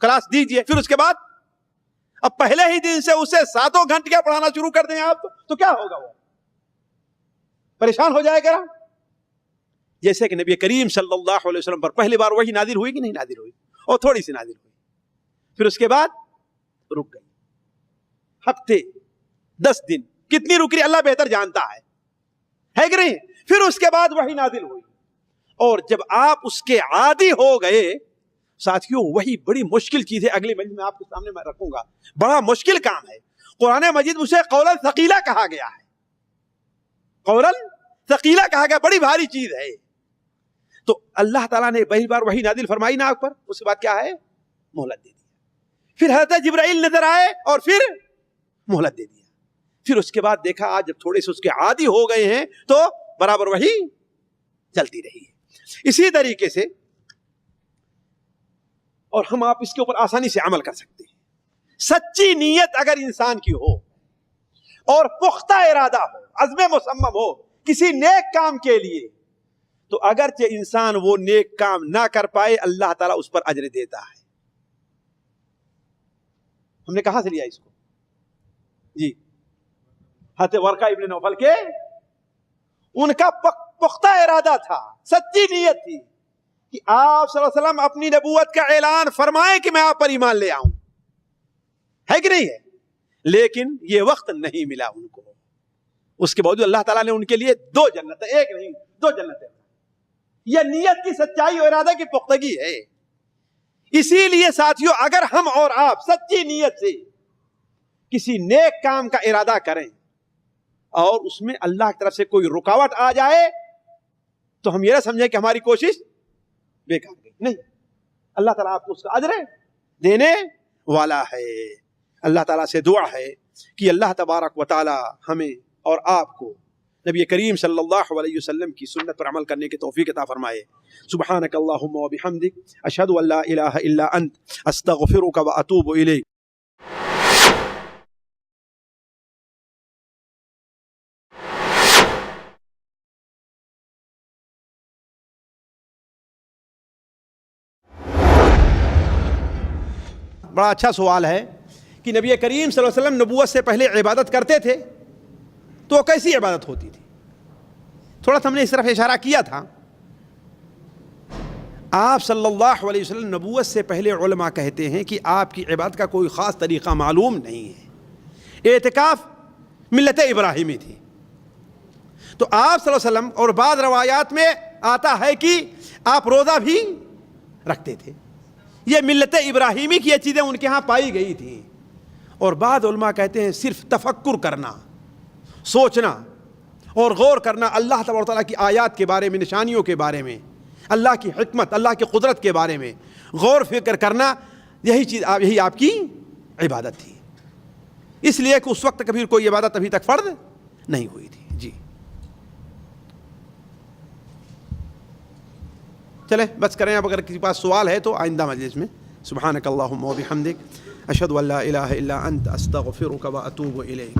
کلاس دیجئے، پھر اس کے بعد اب پہلے ہی دن سے اسے 7 گھنٹے پڑھانا شروع کر دیں آپ تو کیا ہوگا؟ وہ پریشان ہو جائے گا۔ جیسے کہ نبی کریم صلی اللہ علیہ وسلم پر پہلی بار وحی نازل ہوئی کہ نہیں نازل ہوئی، اور تھوڑی سی نازل ہوئی، پھر اس کے بعد رک گئی، ہفتے 10 دن کتنی رک رہی اللہ بہتر جانتا ہے کہ نہیں؟ پھر اس کے بعد وحی نازل ہوئی، اور جب آپ اس کے عادی ہو گئے، ساتھیوں وہی بڑی مشکل چیز ہے، اگلی مجلس میں آپ کے سامنے میں رکھوں گا، بڑا مشکل کام ہے۔ قرآن مجید اسے قولا ثقیلا کہا گیا ہے، قولا ثقیلا کہا گیا، بڑی بھاری چیز ہے. تو اللہ تعالیٰ نے پہلی بار وحی نازل فرمائی نا آپ پر، اس کے بعد کیا ہے؟ مہلت دے دیا. پھر حضرت جبرائیل نظر آئے اور پھر مہلت دے دیا. پھر اس کے بعد دیکھا آج جب تھوڑے سے اس کے عادی ہو گئے ہیں تو برابر وحی چلتی رہی ہے. اسی طریقے سے اور ہم آپ اس کے اوپر آسانی سے عمل کر سکتے ہیں. سچی نیت اگر انسان کی ہو اور پختہ ارادہ ہو، عزم مصمم ہو کسی نیک کام کے لیے، تو اگرچہ انسان وہ نیک کام نہ کر پائے اللہ تعالیٰ اس پر اجر دیتا ہے. ہم نے کہاں سے لیا اس کو؟ جی حضرت ورقہ ابن نوفل کے ان کا پختہ ارادہ تھا، سچی نیت تھی کہ آپ صلی اللہ علیہ وسلم اپنی نبوت کا اعلان فرمائیں کہ میں آپ پر ایمان لے آؤں، ہے کہ نہیں ہے؟ لیکن یہ وقت نہیں ملا ان کو. اس کے باوجود اللہ تعالیٰ نے ان کے لیے 2 جنتیں، ایک نہیں 2 جنتیں. یہ نیت کی سچائی اور ارادہ کی پختگی ہے. اسی لیے ساتھیوں اگر ہم اور آپ سچی نیت سے کسی نیک کام کا ارادہ کریں اور اس میں اللہ کی طرف سے کوئی رکاوٹ آ جائے تو ہم یہ نہ سمجھیں کہ ہماری کوشش بیکار گئی. نہیں، اللہ تعالیٰ آپ کو اس کا اجر دینے والا ہے. اللہ تعالیٰ سے دعا ہے کہ اللہ تبارک و تعالی ہمیں اور آپ کو نبی کریم صلی اللہ علیہ وسلم کی سنت پر عمل کرنے کی توفیق عطا فرمائے. سبحانک اللہم و بحمدک، اشہد ان لا الہ الا انت، استغفرک و اتوب الیک. بڑا اچھا سوال ہے کہ نبی کریم صلی اللہ علیہ وسلم نبوت سے پہلے عبادت کرتے تھے تو کیسی عبادت ہوتی تھی؟ تھوڑا سا ہم نے اس طرف اشارہ کیا تھا. آپ صلی اللہ علیہ وسلم نبوت سے پہلے علماء کہتے ہیں کہ آپ کی عبادت کا کوئی خاص طریقہ معلوم نہیں ہے. اعتکاف ملت ابراہیمی تھی. تو آپ صلی اللہ علیہ وسلم اور بعض روایات میں آتا ہے کہ آپ روزہ بھی رکھتے تھے. یہ ملت ابراہیمی کی یہ چیزیں ان کے ہاں پائی گئی تھیں. اور بعض علماء کہتے ہیں صرف تفکر کرنا، سوچنا اور غور کرنا اللہ تبارک و تعالیٰ کی آیات کے بارے میں، نشانیوں کے بارے میں، اللہ کی حکمت، اللہ کی قدرت کے بارے میں غور فکر کرنا، یہی آپ کی عبادت تھی. اس لیے کہ اس وقت کبھی کوئی عبادت ابھی تک فرض نہیں ہوئی تھی. جی چلیں بس کریں. اب اگر کسی پاس سوال ہے تو آئندہ مجلس میں. سبحانک اللہم و بحمدک، اشہد ان لا الہ الا انت، استغفرک و اتوب الیک.